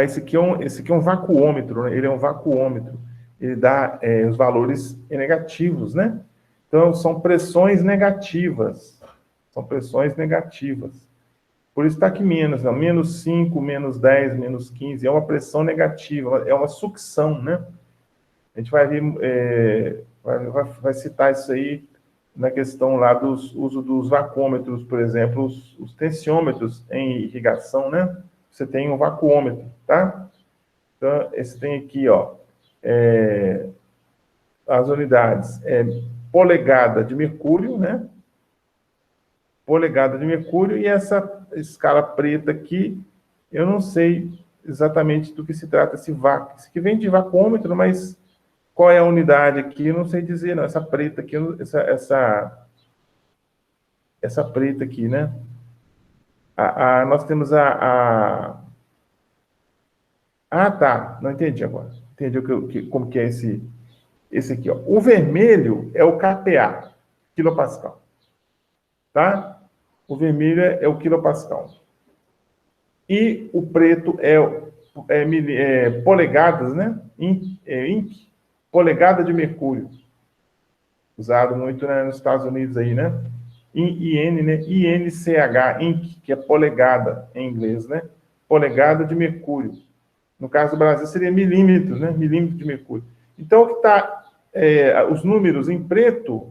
esse aqui é um vacuômetro, né? Ele é um vacuômetro. Ele dá os valores negativos, né? Então, são pressões negativas. São pressões negativas. Por isso está aqui menos, né? Menos 5, menos 10, menos 15. É uma pressão negativa, é uma sucção, né? A gente vai ver vai citar isso aí na questão lá do uso dos vacômetros, por exemplo, os tensiômetros em irrigação, né? Você tem um vacuômetro, tá? Então, esse tem aqui, ó, as unidades, polegada de mercúrio, né? Polegada de mercúrio, e essa escala preta aqui, eu não sei exatamente do que se trata esse vácuo. Isso aqui vem de vacômetro, mas qual é a unidade aqui? Eu não sei dizer, não. Essa preta aqui, essa preta aqui, né? Nós temos tá. Não entendi agora. Entendi como que é esse aqui, ó. O vermelho é o kPa, quilopascal. Tá? O vermelho é o quilopascal. E o preto é polegadas, né? Inc, polegada de mercúrio. Usado muito, né, nos Estados Unidos aí, né? IN, né? INCH, Inc, que é polegada em inglês, né? Polegada de mercúrio. No caso do Brasil seria milímetros, né? Milímetro de mercúrio. Então, o que está, os números em preto,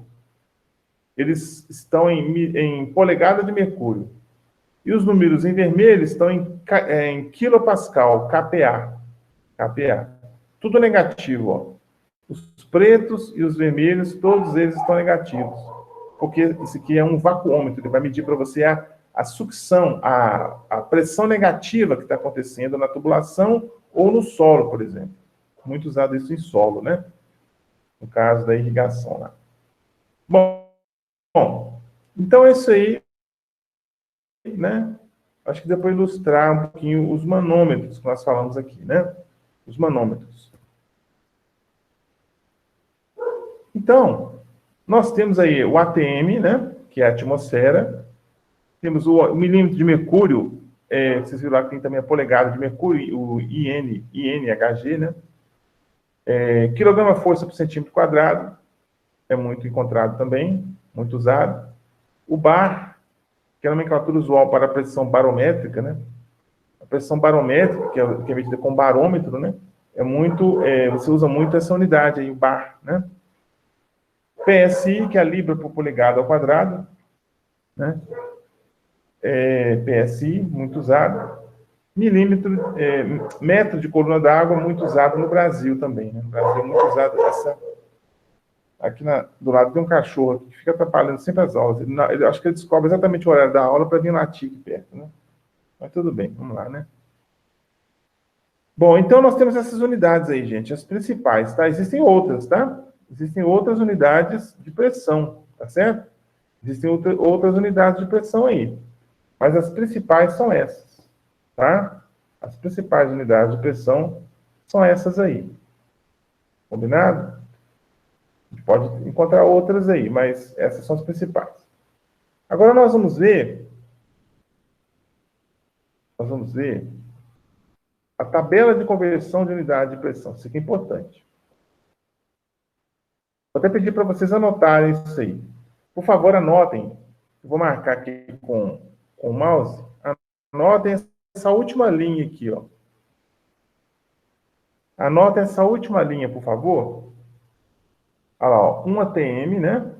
eles estão em polegada de mercúrio. E os números em vermelho estão em quilopascal, kPa. kPa. Tudo negativo, ó. Os pretos e os vermelhos, todos eles estão negativos. Porque isso aqui é um vacuômetro, ele vai medir para você a sucção, a pressão negativa que está acontecendo na tubulação ou no solo, por exemplo. Muito usado isso em solo, né? No caso da irrigação lá. Bom, então é isso aí, né? Acho que dá para ilustrar um pouquinho os manômetros que nós falamos aqui, né? Os manômetros. Então, nós temos aí o ATM, né? Que é a atmosfera. Temos o milímetro de mercúrio, vocês viram lá que tem também a polegada de mercúrio, o INHG, né? Quilograma-força por centímetro quadrado, é muito encontrado também, muito usado. O bar, que é a nomenclatura usual para a pressão barométrica, né? A pressão barométrica, que é medida com barômetro, né? Você usa muito essa unidade aí, o bar, né? PSI, que é a libra por polegada ao quadrado, né? PSI, muito usado. Milímetro, metro de coluna d'água, muito usado no Brasil também, né? No Brasil é muito usado essa. Aqui do lado tem um cachorro que fica atrapalhando sempre as aulas. Eu acho que ele descobre exatamente o horário da aula para vir latir aqui perto, né? Mas tudo bem, vamos lá, né? Bom, então nós temos essas unidades aí, gente, as principais, tá? Existem outras, tá? Existem outras unidades de pressão, tá certo? Existem outras unidades de pressão aí. Mas as principais são essas, tá? As principais unidades de pressão são essas aí. Combinado? A gente pode encontrar outras aí, mas essas são as principais. Agora nós vamos ver a tabela de conversão de unidade de pressão. Isso aqui é importante. Vou até pedir para vocês anotarem isso aí. Por favor, anotem. Eu vou marcar aqui com o mouse. Anotem essa última linha aqui, ó. Anotem essa última linha, por favor. Olha lá, ó, um ATM, né?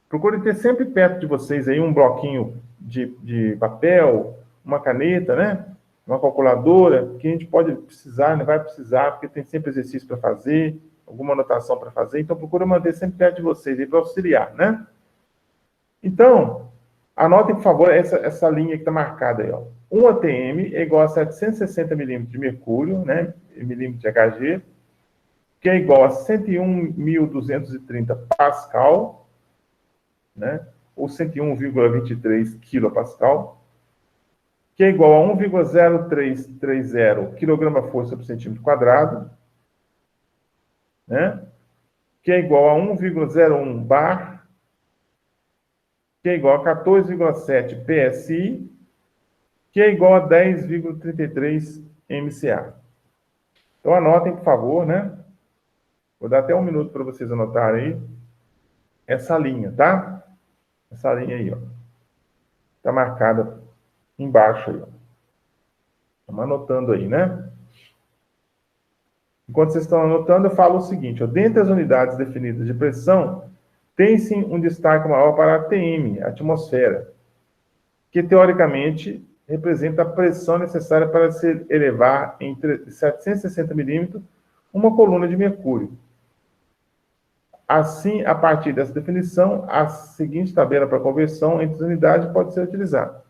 Procure ter sempre perto de vocês aí um bloquinho de papel, uma caneta, né? Uma calculadora, que a gente pode precisar, não vai precisar, porque tem sempre exercício para fazer, alguma anotação para fazer. Então, procure manter sempre perto de vocês aí para auxiliar, né? Então, anotem, por favor, essa linha que está marcada aí, ó. Um ATM é igual a 760 milímetros de mercúrio, né? Milímetro de Hg, que é igual a 101.230 Pascal, né? Ou 101,23 quilopascal, que é igual a 1,0330 quilograma-força por centímetro quadrado, né? Que é igual a 1,01 bar, que é igual a 14,7 PSI, que é igual a 10,33 MCA. Então, anotem, por favor, né? Vou dar até um minuto para vocês anotarem aí essa linha, tá? Essa linha aí, ó. Está marcada embaixo aí, ó. Estamos anotando aí, né? enquanto vocês estão anotando, eu falo o seguinte, ó, dentre as unidades definidas de pressão, tem sim um destaque maior para a ATM, a atmosfera, que teoricamente representa a pressão necessária para se elevar entre 760 milímetros uma coluna de mercúrio. Assim, a partir dessa definição, a seguinte tabela para conversão entre as unidades pode ser utilizada.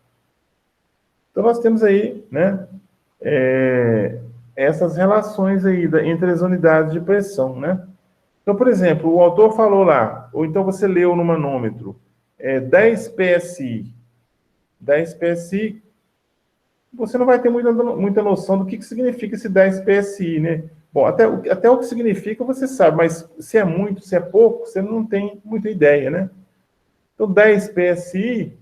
Então, nós temos aí, né, essas relações aí entre as unidades de pressão, né? Então, por exemplo, o autor falou lá, ou então você leu no manômetro, 10 PSI. 10 PSI, você não vai ter muita noção do que significa esse 10 PSI, né? Bom, até o que significa você sabe, mas se é muito, se é pouco, você não tem muita ideia, né? Então, 10 PSI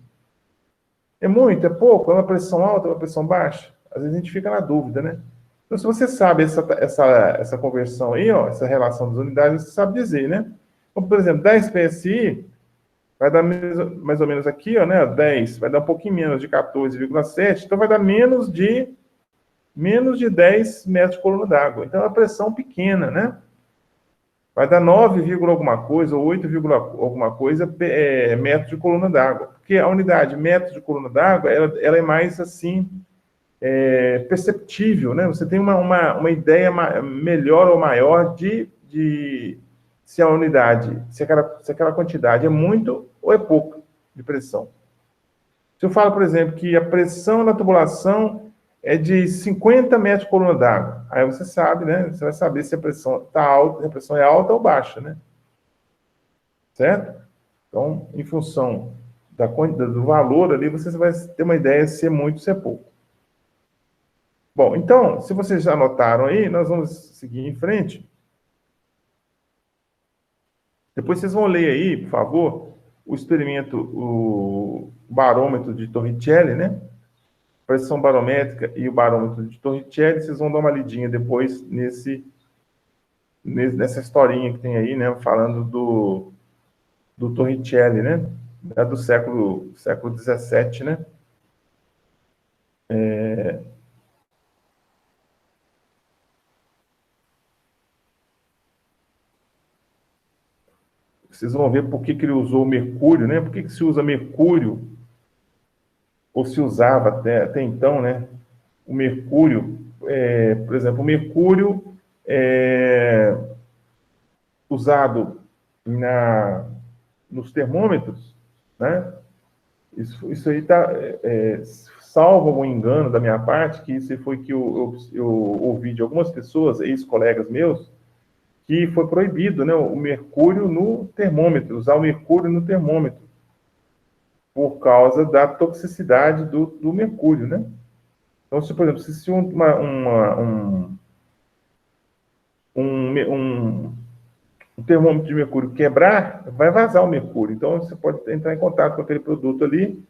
é muito, é pouco? É uma pressão alta, é uma pressão baixa? Às vezes a gente fica na dúvida, né? Então, se você sabe essa conversão aí, ó, essa relação das unidades, você sabe dizer, né? Então, por exemplo, 10 PSI vai dar mais ou menos aqui, ó, né? 10, vai dar um pouquinho menos de 14,7, então vai dar menos de 10 metros de coluna d'água. Então, é uma pressão pequena, né? Vai dar 9, alguma coisa, ou 8, alguma coisa metros de coluna d'água. Porque a unidade metros de coluna d'água, ela é mais, assim, perceptível, né? Você tem uma ideia melhor ou maior de se a unidade, se aquela quantidade é muito ou é pouco de pressão. Se eu falo, por exemplo, que a pressão na tubulação é de 50 metros de coluna d'água. Aí você sabe, né? Você vai saber se a pressão está alta, se a pressão é alta ou baixa, né? Certo? Então, em função do valor ali, você vai ter uma ideia se é muito ou se é pouco. Bom, então, se vocês já anotaram aí, nós vamos seguir em frente. Depois vocês vão ler aí, por favor, o experimento, o barômetro de Torricelli, né? Pressão barométrica e o barômetro de Torricelli, vocês vão dar uma lidinha depois nessa historinha que tem aí, né? Falando do Torricelli, né? Do século XVII, né? Vocês vão ver por que ele usou o mercúrio, né? Por que se usa mercúrio, ou se usava até então, né? O mercúrio, por exemplo, o mercúrio usado nos termômetros, né? Isso aí está, salvo algum engano da minha parte, que isso foi que eu ouvi de algumas pessoas, ex-colegas meus, que foi proibido, né, o mercúrio no termômetro, usar o mercúrio no termômetro, por causa da toxicidade do mercúrio, né? Então, se, por exemplo, se um termômetro de mercúrio quebrar, vai vazar o mercúrio. Então, você pode entrar em contato com aquele produto ali,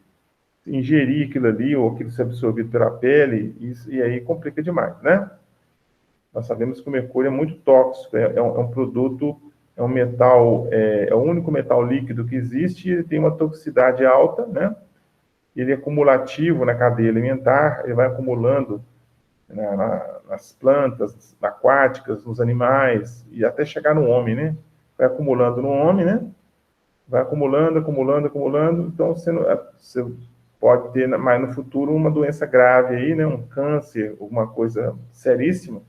ingerir aquilo ali, ou aquilo ser absorvido pela pele, e aí complica demais, né? Nós sabemos que o mercúrio é muito tóxico, é um produto, é um metal, é o único metal líquido que existe, e ele tem uma toxicidade alta, né? Ele é cumulativo na cadeia alimentar, ele vai acumulando nas plantas aquáticas, nos animais, e até chegar no homem, né? Vai acumulando no homem, né? Vai acumulando, então você pode ter, mais no futuro, uma doença grave aí, né? Um câncer, alguma coisa seríssima,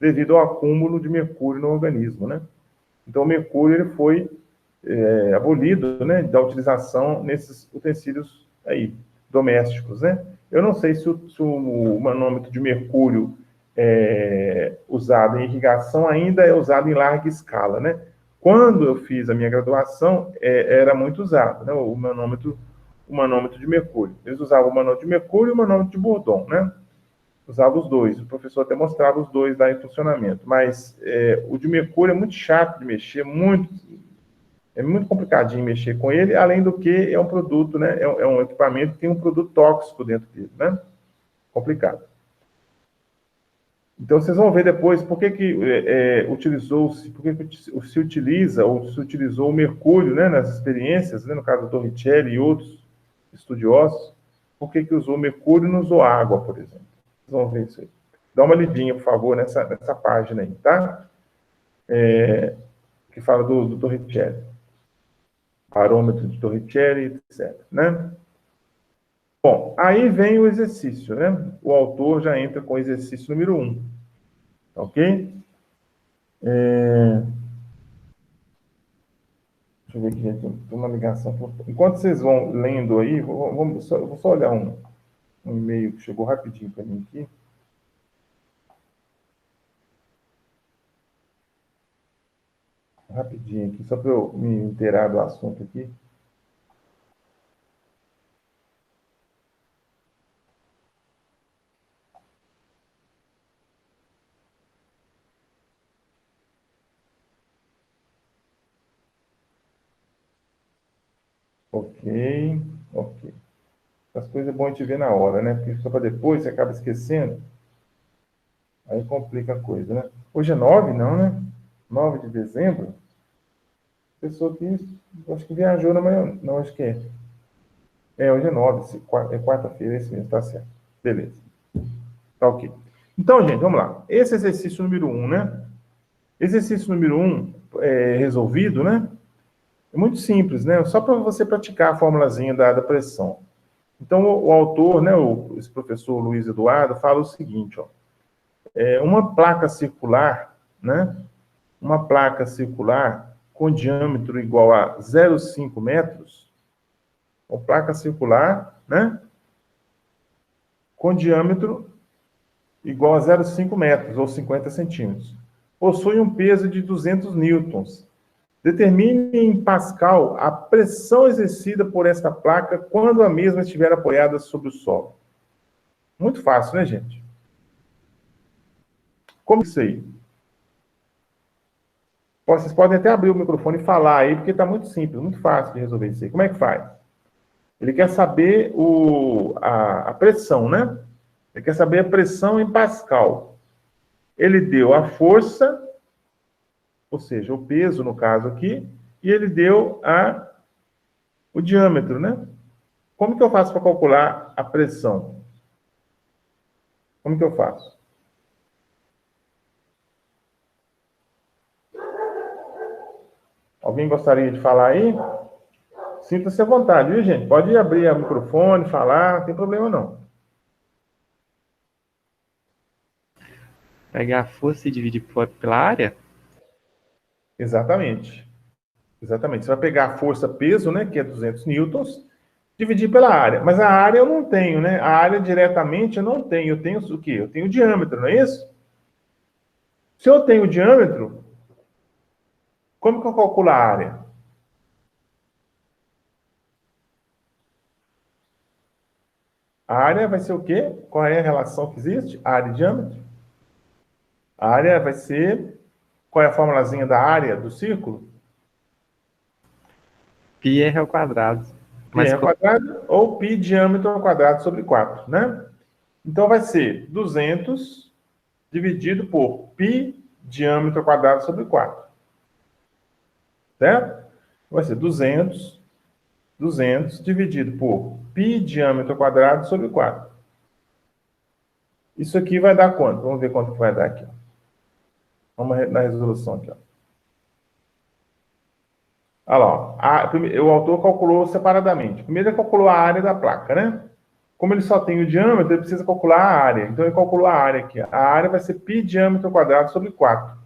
devido ao acúmulo de mercúrio no organismo, né? Então, o mercúrio ele foi abolido, né, da utilização nesses utensílios aí, domésticos, né? Eu não sei se o manômetro de mercúrio usado em irrigação ainda é usado em larga escala, né? Quando eu fiz a minha graduação, era muito usado, né, o manômetro de mercúrio. Eles usavam o manômetro de mercúrio e o manômetro de Bourdon, né? Usava os dois, o professor até mostrava os dois lá em funcionamento, mas o de mercúrio é muito chato de mexer, é muito complicadinho mexer com ele, além do que é um produto, né, é um equipamento que tem um produto tóxico dentro dele, né? Complicado. Então, vocês vão ver depois por que se utiliza ou se utilizou o mercúrio, né, nas experiências, né, no caso do Torricelli e outros estudiosos, por que usou mercúrio e não usou água, por exemplo. Vocês vão ver isso aí. Dá uma lidinha, por favor, nessa página aí, tá? Que fala do Torricelli. Parâmetro de Torricelli, etc. Né? Bom, aí vem o exercício, né? O autor já entra com o exercício número 1. Ok? Deixa eu ver aqui, gente, tem uma ligação. Enquanto vocês vão lendo aí, vou só olhar um e-mail que chegou rapidinho para mim aqui. Rapidinho aqui, só para eu me inteirar do assunto aqui. Ok. As coisas é bom a gente ver na hora, né? Porque só para depois você acaba esquecendo. Aí complica a coisa, né? Hoje é 9, não, né? 9 de dezembro. Pessoa que, acho que viajou na manhã. Não, acho que é. Hoje é 9, é quarta-feira, esse mesmo, tá certo. Beleza. Tá ok. Então, gente, vamos lá. Esse exercício número 1, né? Exercício número 1 resolvido, né? É muito simples, né? Só para você praticar a formulazinha da pressão. Então, o autor, né, esse professor Luiz Eduardo, fala o seguinte, ó. Uma placa circular, né? Uma placa circular com diâmetro igual a 0,5 metros, uma placa circular, né? Com diâmetro igual a 0,5 metros, ou 50 centímetros. Possui um peso de 200 newtons. Determine em Pascal a pressão exercida por esta placa quando a mesma estiver apoiada sobre o solo. Muito fácil, né, gente? Como isso aí? Vocês podem até abrir o microfone e falar aí, porque está muito simples, muito fácil de resolver isso aí. Como é que faz? Ele quer saber a pressão, né? Ele quer saber a pressão em Pascal. Ele deu a força, ou seja, o peso, no caso aqui, e ele deu o diâmetro, né? Como que eu faço para calcular a pressão? Como que eu faço? Alguém gostaria de falar aí? Sinta-se à vontade, viu, gente? Pode abrir o microfone, falar, não tem problema não. Pegar a força e dividir pela área? Exatamente. Exatamente. Você vai pegar a força-peso, né, que é 200 newtons, dividir pela área. Mas a área eu não tenho, né? A área diretamente eu não tenho. Eu tenho o quê? Eu tenho o diâmetro, não é isso? Se eu tenho o diâmetro, como que eu calculo a área? A área vai ser o quê? Qual é a relação que existe? Área e diâmetro. A área vai ser... Qual é a formulazinha da área do círculo? Pi r ao quadrado. Pi r ao quadrado ou pi diâmetro ao quadrado sobre 4, né? Então vai ser 200 dividido por pi diâmetro ao quadrado sobre 4. Certo? Vai ser 200 dividido por pi diâmetro ao quadrado sobre 4. Isso aqui vai dar quanto? Vamos ver quanto que vai dar aqui. Vamos na resolução aqui, ó. Olha lá, o autor calculou separadamente. Primeiro ele calculou a área da placa, né? Como ele só tem o diâmetro, ele precisa calcular a área. Então ele calculou a área aqui. A área vai ser π diâmetro ao quadrado sobre 4.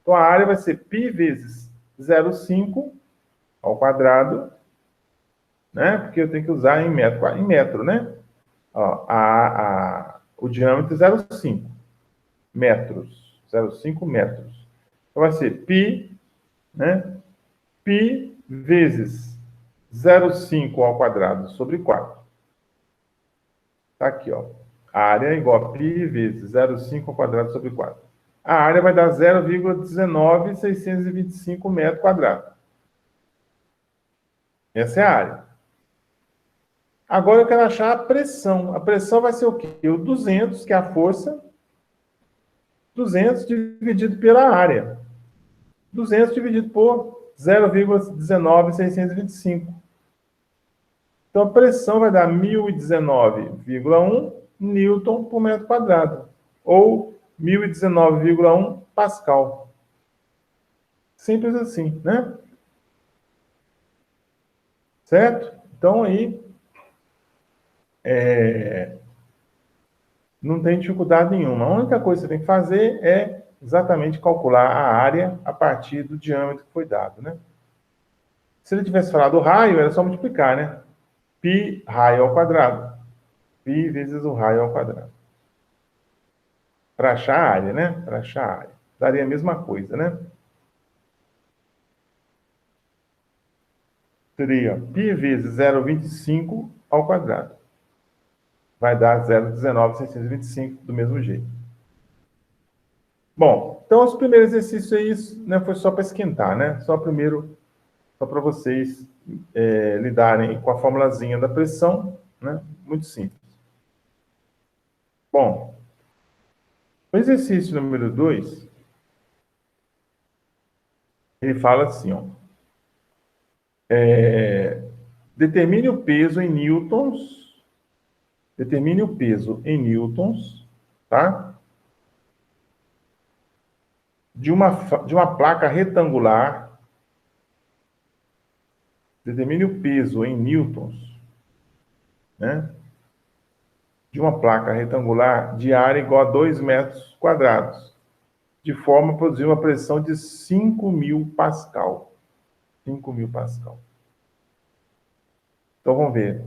Então a área vai ser π vezes 0,5 ao quadrado, né? Porque eu tenho que usar em metro, né? Ó, o diâmetro é 0,5 metros. 0,5 metros. Então vai ser π, né? Π vezes 0,5 ao quadrado sobre 4. Tá aqui, ó. A área é igual a π vezes 0,5 ao quadrado sobre 4. A área vai dar 0,19625 metros quadrados. Essa é a área. Agora eu quero achar a pressão. A pressão vai ser o quê? O 200, que é a força. 200 dividido pela área. 200 dividido por 0,19625. Então, a pressão vai dar 1019,1 newton por metro quadrado. ou 1019,1 Pascal. Simples assim, né? Certo? Então, aí, não tem dificuldade nenhuma. A única coisa que você tem que fazer é exatamente calcular a área a partir do diâmetro que foi dado, né? Se ele tivesse falado o raio, era só multiplicar, né? Π raio ao quadrado. Π vezes o raio ao quadrado. Para achar a área, né? Para achar a área. Daria a mesma coisa, né? Seria π vezes 0,25 ao quadrado. Vai dar 0,19,625 do mesmo jeito. Bom, então os primeiros exercícios aí, né, foi só para esquentar, né? Só para vocês lidarem com a formulazinha da pressão, né? Muito simples. Bom, o exercício número 2, ele fala assim, ó. Determine o peso em newtons. Determine o peso em newtons, tá? De uma placa retangular. Determine o peso em newtons, né? De uma placa retangular de área igual a 2 metros quadrados, de forma a produzir uma pressão de 5.000 Pascal. 5.000 Pascal. Então, vamos ver.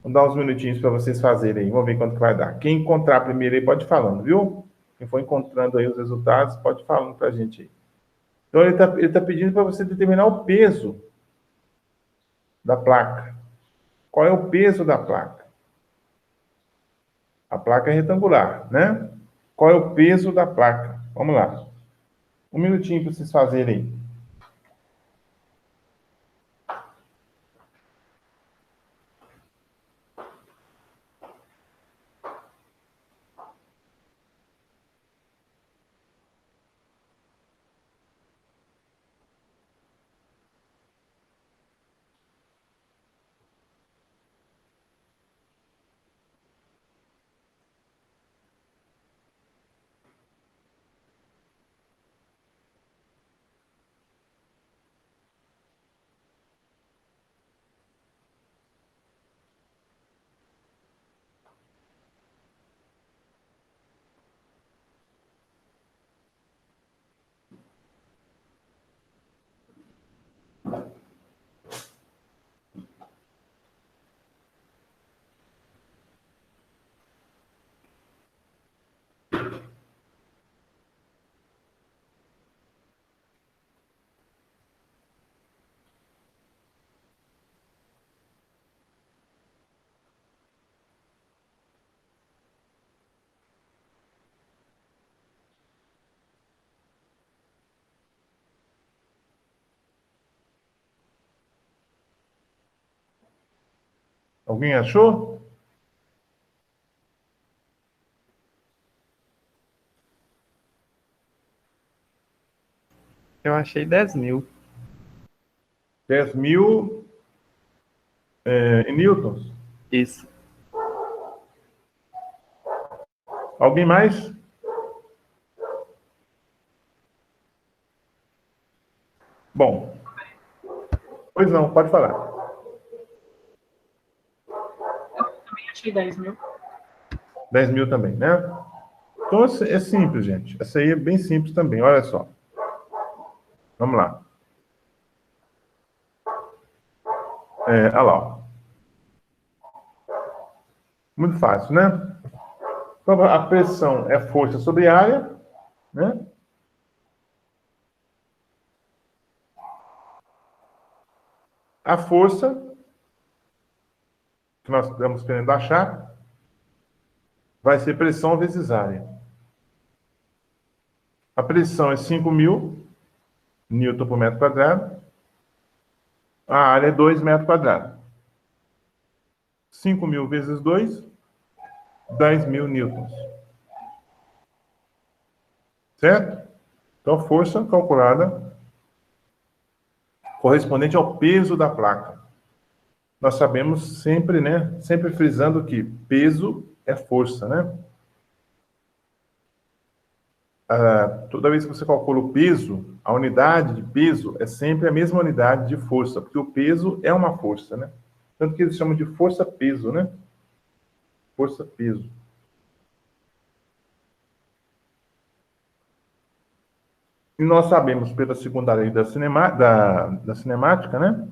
Vamos dar uns minutinhos para vocês fazerem aí. Vamos ver quanto que vai dar. Quem encontrar primeiro aí, pode ir falando, viu? Quem for encontrando aí os resultados, pode ir falando para a gente aí. Então, ele tá pedindo para você determinar o peso da placa. Qual é o peso da placa? A placa é retangular, né? Qual é o peso da placa? Vamos lá. Um minutinho para vocês fazerem aí. Alguém achou? Eu achei 10.000. 10.000 em newtons. Isso. Alguém mais? Bom. Pois não, pode falar. Também achei 10.000. 10.000 também, né? Então, é simples, gente. Essa aí é bem simples também, olha só. Vamos lá. Olha lá, ó. Muito fácil, né? Então, a pressão é força sobre área, né? A força que nós estamos querendo achar vai ser pressão vezes área. A pressão é 5.000 newton por metro quadrado. A área é 2 metros quadrados. 5.000 vezes 2, 10.000 newtons. Certo? Então, força calculada correspondente ao peso da placa. Nós sabemos sempre, né? Sempre frisando que peso é força, né? toda vez que você calcula o peso, a unidade de peso é sempre a mesma unidade de força, porque o peso é uma força, né? Tanto que eles chamam de força-peso, né? Força-peso. E nós sabemos, pela segunda lei da cinemática, né?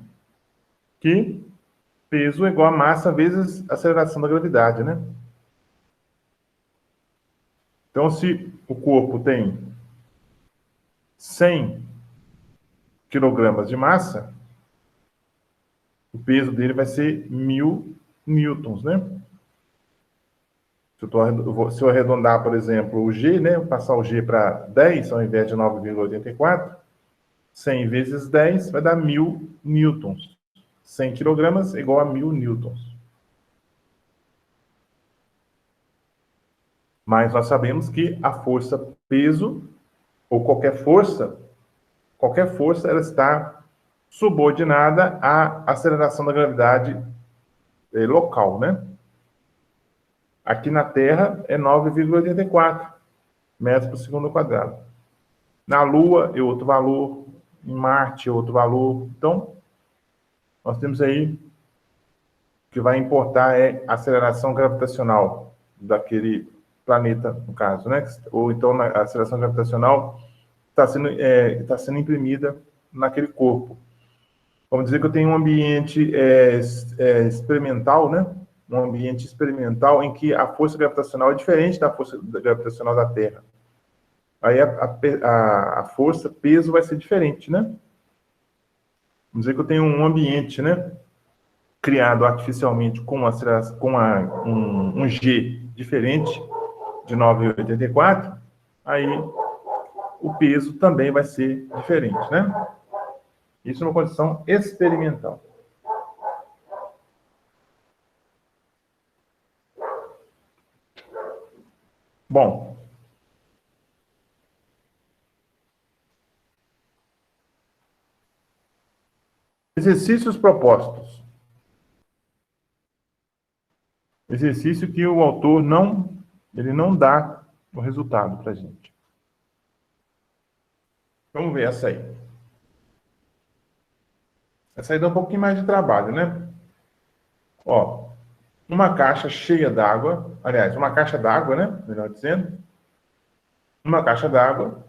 Que peso é igual a massa vezes aceleração da gravidade, né? Então, se o corpo tem 100 quilogramas de massa, o peso dele vai ser 1000 newtons, né? Se eu arredondar, por exemplo, o G, né? Passar o G para 10 ao invés de 9,84, 100 vezes 10 vai dar 1000 newtons. 100 quilogramas é igual a 1000 newtons. Mas nós sabemos que a força peso, ou qualquer força, ela está subordinada à aceleração da gravidade local, né? Aqui na Terra é 9,84 metros por segundo quadrado. Na Lua é outro valor, em Marte é outro valor. Então, nós temos aí que vai importar é a aceleração gravitacional daquele planeta, no caso, né? Ou então a aceleração gravitacional está sendo imprimida naquele corpo. Vamos dizer que eu tenho um ambiente experimental, né? Um ambiente experimental em que a força gravitacional é diferente da força gravitacional da Terra. Aí a força, peso vai ser diferente, né? Vamos dizer que eu tenho um ambiente, né? Criado artificialmente com um G diferente de 9,84, aí o peso também vai ser diferente, né? Isso numa condição experimental. Bom, exercícios propostos. Exercício que o autor ele não dá o resultado para a gente. Vamos ver essa aí. Essa aí dá um pouquinho mais de trabalho, né? Ó, uma caixa cheia d'água, aliás, uma caixa d'água, né? Melhor dizendo. Uma caixa d'água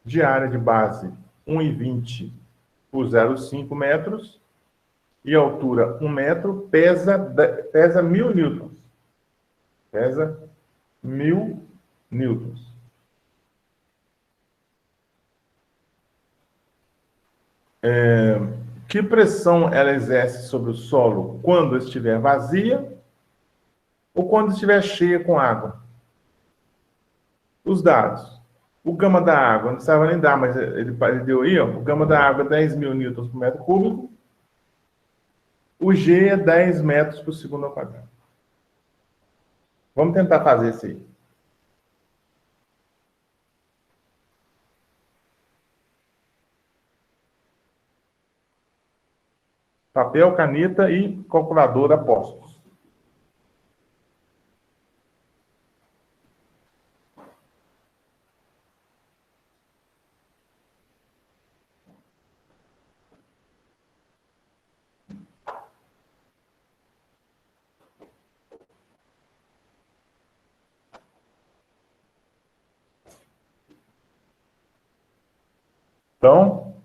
de área de base 1,20 por 0,5 metros e altura 1 metro, pesa 1000 newtons. Pesa 1000 newtons. Que pressão ela exerce sobre o solo quando estiver vazia ou quando estiver cheia com água? Os dados. O gama da água, não precisava nem dar, mas ele deu aí, ó, o gama da água é 10.000 newtons por metro cúbico. O G é 10 metros por segundo ao quadrado. Vamos tentar fazer isso aí. Papel, caneta e calculadora postos. Então,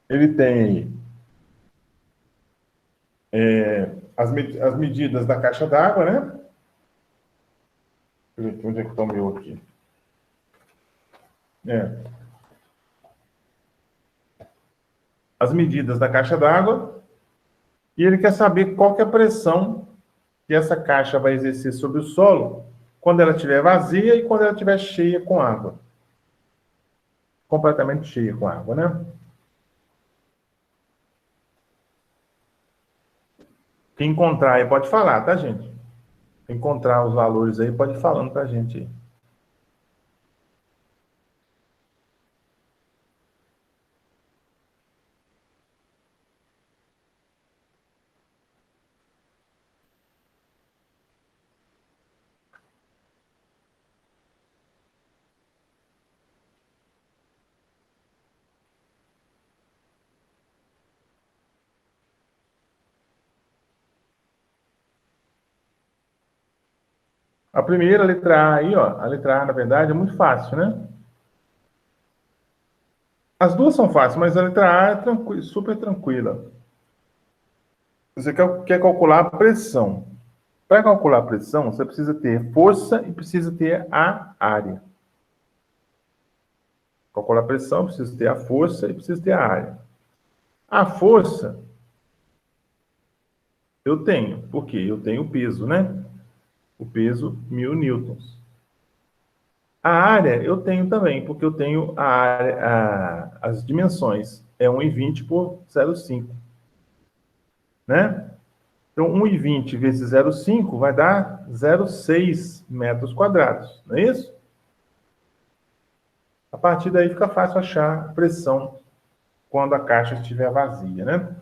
ele tem as medidas da caixa d'água, né? Deixa eu ver onde é que está o meu aqui. As medidas da caixa d'água e ele quer saber qual que é a pressão que essa caixa vai exercer sobre o solo quando ela estiver vazia e quando ela estiver cheia com água. Completamente cheia com água, né? Quem encontrar aí pode falar, tá, gente? Quem encontrar os valores aí pode ir falando pra gente aí. A primeira, a letra A aí, ó. A letra A, na verdade, é muito fácil, né? As duas são fáceis, mas a letra A é super tranquila. Você quer calcular a pressão. Para calcular a pressão, você precisa ter força e precisa ter a área. Calcular a pressão, precisa ter a força e precisa ter a área. A força, eu tenho. Por quê? Eu tenho o peso, né? O peso, 1000 newtons. A área, eu tenho também, porque eu tenho a área, as dimensões. É 1,20 por 0,5. Né? Então, 1,20 vezes 0,5 vai dar 0,6 metros quadrados. Não é isso? A partir daí fica fácil achar a pressão quando a caixa estiver vazia, né?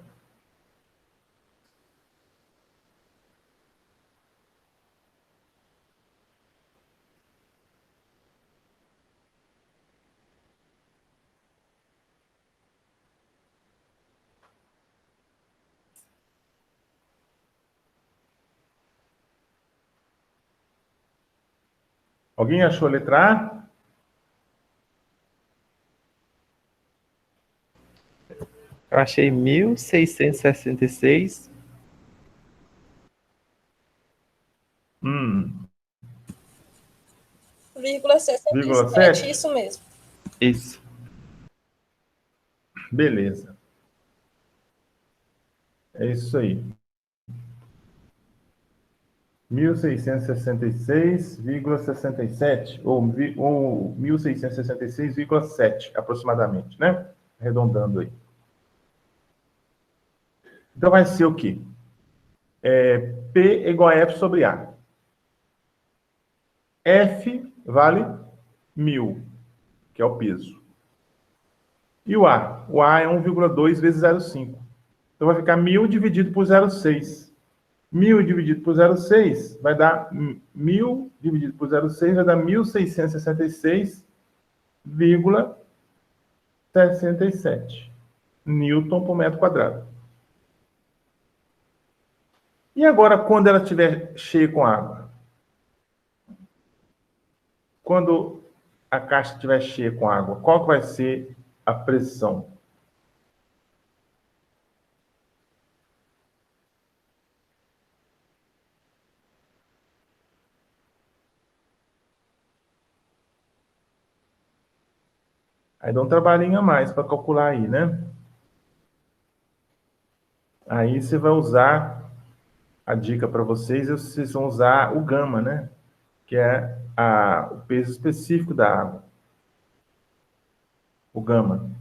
Alguém achou a letra A? Eu achei 1666. Vírgula 67, 0,7? isso mesmo. Isso. Beleza. É isso aí. 1666,67 ou 1666,7 aproximadamente, né? Arredondando aí. Então vai ser o quê? P igual a F sobre A. F vale 1000, que é o peso. E o A? O A é 1,2 vezes 0,5. Então vai ficar 1000 dividido por 0,6. 1000 dividido por 0,6 vai dar 1000 dividido por 0,6 vai dar 1666,67 Newton por metro quadrado. E agora, quando ela estiver cheia com água? Quando a caixa estiver cheia com água, qual que vai ser a pressão? Aí dá um trabalhinho a mais para calcular aí, né? Aí você vai usar a dica para vocês, vocês vão usar o gama, né? Que é o peso específico da água. O gama.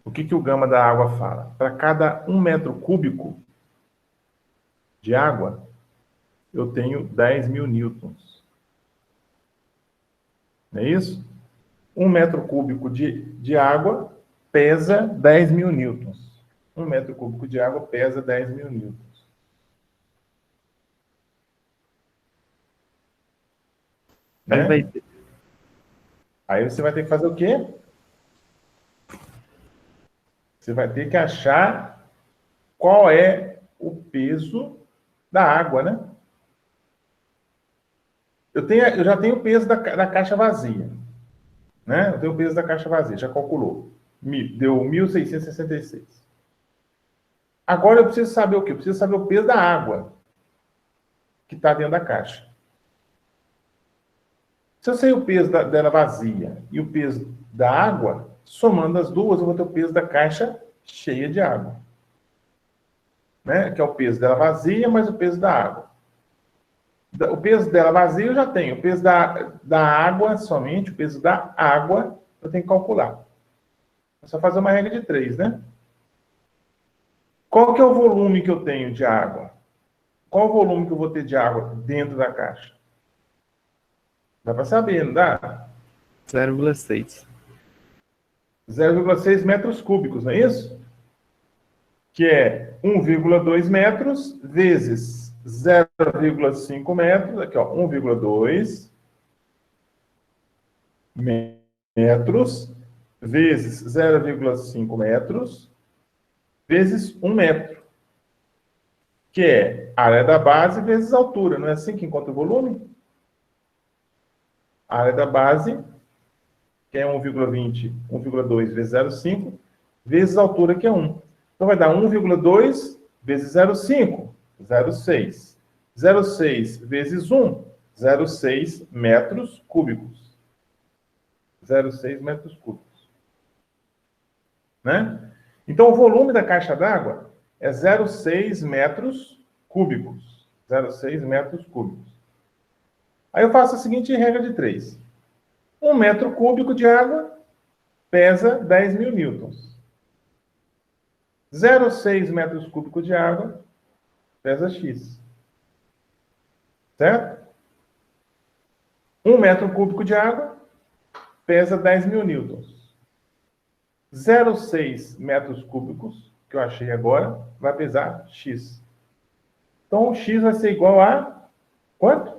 O que o gama da água fala? Para cada 1 metro cúbico de água, eu tenho 10.000 newtons. Não é isso? 1 metro cúbico de água pesa 10.000 newtons. 1 metro cúbico de água pesa 10.000 newtons. Aí Né? vai ter. Aí você vai ter que fazer o quê? Você vai ter que achar qual é o peso da água, né? Eu já tenho o peso da caixa vazia. Né? Eu tenho o peso da caixa vazia, já calculou. Deu 1666. Agora eu preciso saber o quê? Eu preciso saber o peso da água que está dentro da caixa. Se eu sei o peso dela vazia e o peso da água, somando as duas, eu vou ter o peso da caixa cheia de água. Né? Que é o peso dela vazia mais o peso da água. O peso dela vazia eu já tenho. O peso da água, somente o peso da água, eu tenho que calcular. É só fazer uma regra de 3, né? Qual que é o volume que eu tenho de água? Qual o volume que eu vou ter de água dentro da caixa? Dá para saber, não dá? 0,6. 0,6 metros cúbicos, não é isso? Que é 1,2 metros vezes 0,5 metros. Aqui, ó, 1,2 metros vezes 0,5 metros vezes 1 metro. Que é área da base vezes altura. Não é assim que encontra o volume? a área da base, que é 1,20, 1,2 vezes 0,5, vezes a altura, que é 1. Então, vai dar 1,2 vezes 0,5, 0,6. 0,6 vezes 1, 0,6 metros cúbicos. 0,6 metros cúbicos. Né? Então, o volume da caixa d'água é 0,6 metros cúbicos. 0,6 metros cúbicos. Aí eu faço a seguinte regra de 3. 1 metro cúbico de água pesa 10.000 newtons. 0,6 metros cúbicos de água pesa X. Certo? 1 metro cúbico de água pesa 10.000 newtons. 0,6 metros cúbicos, que eu achei agora, vai pesar X. Então, o X vai ser igual a quanto?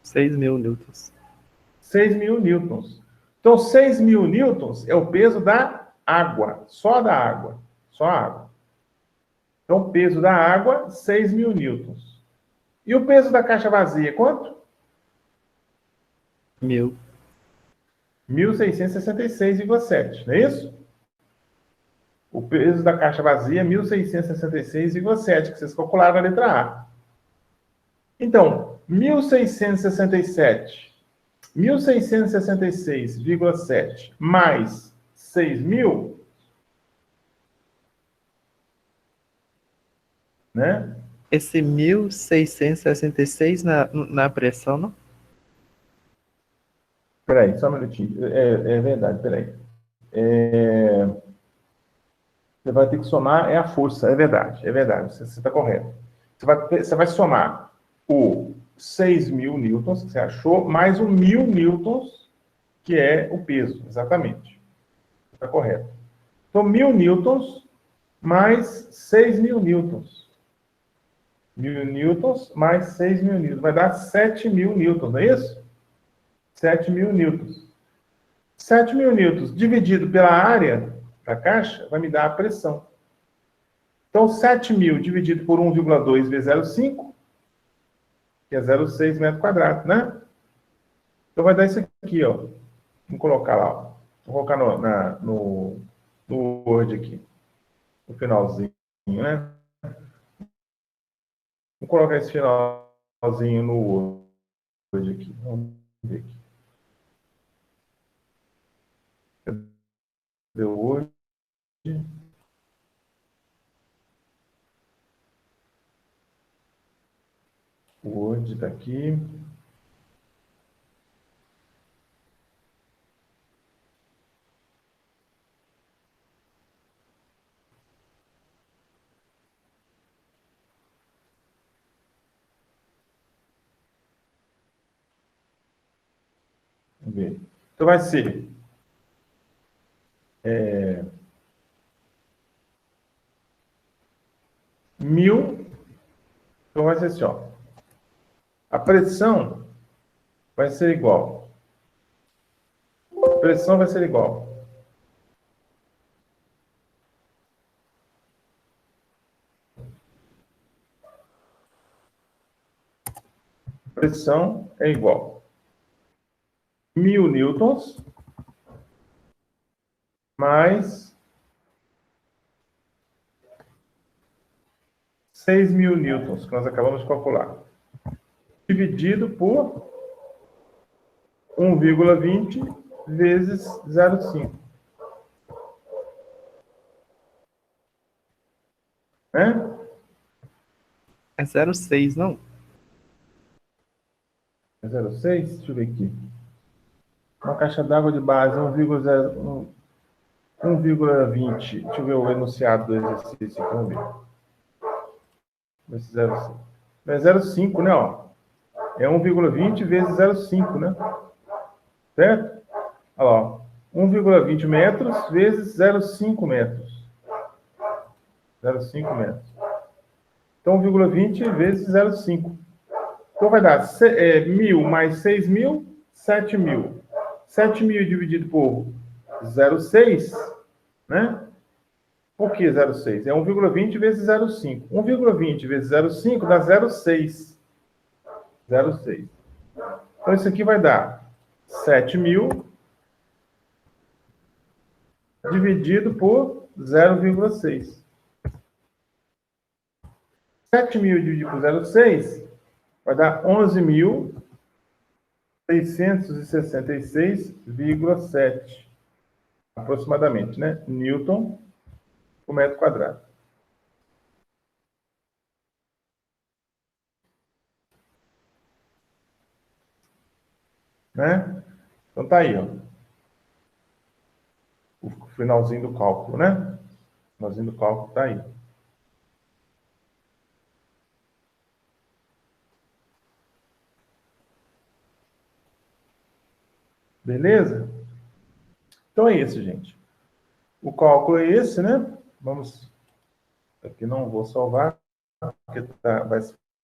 6.000 newtons. 6.000 newtons. Então, 6.000 newtons é o peso da água. Só da água. Só a água. Então, o peso da água, 6.000 newtons. E o peso da caixa vazia, quanto? 1.000. 1.666,7. Não é isso? O peso da caixa vazia é 1.666,7, que vocês calcularam na letra A. Então, 1.666,7 mais 6.000, né? Esse 1.666 na pressão, não? Peraí, só um minutinho. É verdade, peraí. Você vai ter que somar, é a força, é verdade, você está correto. Você vai somar o 6.000 newtons, que você achou, mais o 1.000 newtons, que é o peso, exatamente. Está correto. Então, 1.000 newtons mais 6.000 newtons. 1.000 newtons mais 6.000 newtons. Vai dar 7.000 newtons, não é isso? 7.000 newtons. 7.000 newtons dividido pela área da caixa vai me dar a pressão. Então, 7.000 dividido por 1,2 vezes 0,5, que é 0,6 metro quadrado, né? Então, vai dar isso aqui, ó. Vamos colocar lá, ó. Vou colocar no Word aqui. No finalzinho, né? Vou colocar esse finalzinho no Word aqui. Vamos ver aqui. Cadê o Word? O Word está aqui. Vamos ver. Então vai ser 1.000. Então vai ser assim, ó. A pressão vai ser igual. A pressão vai ser igual. A pressão é igual 1.000 newtons mais 6.000 newtons, que nós acabamos de calcular, dividido por 1,20 vezes 0,5. Né? É 0,6, não? É 0,6? Deixa eu ver aqui. Uma caixa d'água de base, 1,20. Deixa eu ver o enunciado do exercício aqui, vamos ver. Esse 0,5. É 0,5, né? Ó. É 1,20 vezes 0,5, né? Certo? Olha lá, 1,20 metros vezes 0,5 metros. 0,5 metros. Então, 1,20 vezes 0,5. Então, vai dar 1.000 mais 6.000, 7.000. 7.000 dividido por 0,6, né? Por que 0,6? É 1,20 vezes 0,5. 1,20 vezes 0,5 dá 0,6. 0,6. Então, isso aqui vai dar 7.000 dividido por 0,6. 7.000 dividido por 0,6 vai dar 11.666,7, aproximadamente, né? Newton por metro quadrado. Né? Então tá aí, ó. O finalzinho do cálculo, né? O finalzinho do cálculo tá aí. Beleza? Então é isso, gente. O cálculo é esse, né? Vamos... Aqui não vou salvar, porque vai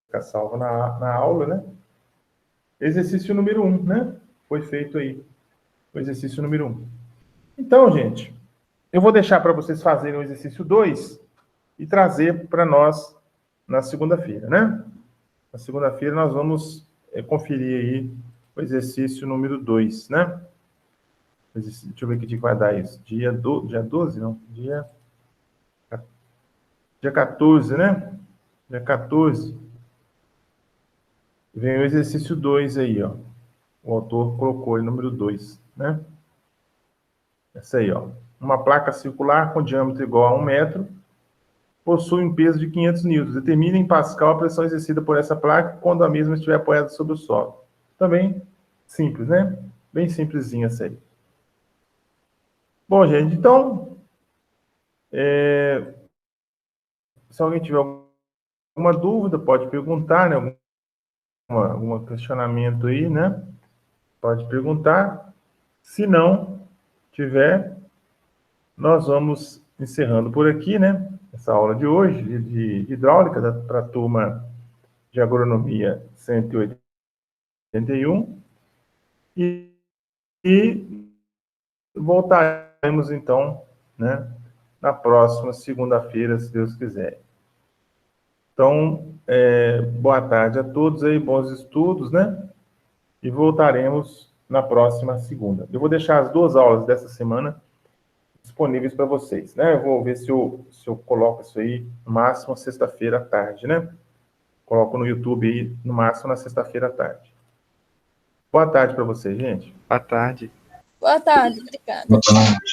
ficar salvo na aula, né? Exercício número 1, né? Foi feito aí. O exercício número 1. Então, gente, eu vou deixar para vocês fazerem o exercício 2 e trazer para nós na segunda-feira, né? Na segunda-feira nós vamos conferir aí o exercício número 2, né? Deixa eu ver que dia que vai dar isso. Dia 12, não? Dia 14, né? Dia 14. Vem o exercício 2 aí, ó. O autor colocou aí, número 2, né? Essa aí, ó. Uma placa circular com diâmetro igual a 1 metro possui um peso de 500 newtons. Determine em Pascal a pressão exercida por essa placa quando a mesma estiver apoiada sobre o solo. Também simples, né? Bem simplesinha essa aí. Bom, gente, então... se alguém tiver alguma dúvida, pode perguntar, né? Algum questionamento aí, né? Pode perguntar. Se não tiver, nós vamos encerrando por aqui, né? Essa aula de hoje, de hidráulica, para a turma de agronomia 181. E voltaremos, então, né? Na próxima segunda-feira, se Deus quiser. Então, boa tarde a todos aí, bons estudos, né? E voltaremos na próxima segunda. Eu vou deixar as 2 aulas dessa semana disponíveis para vocês, né? Eu vou ver se eu coloco isso aí no máximo sexta-feira à tarde, né? Coloco no YouTube aí no máximo na sexta-feira à tarde. Boa tarde para vocês, gente. Boa tarde. Boa tarde, obrigada. Boa tarde.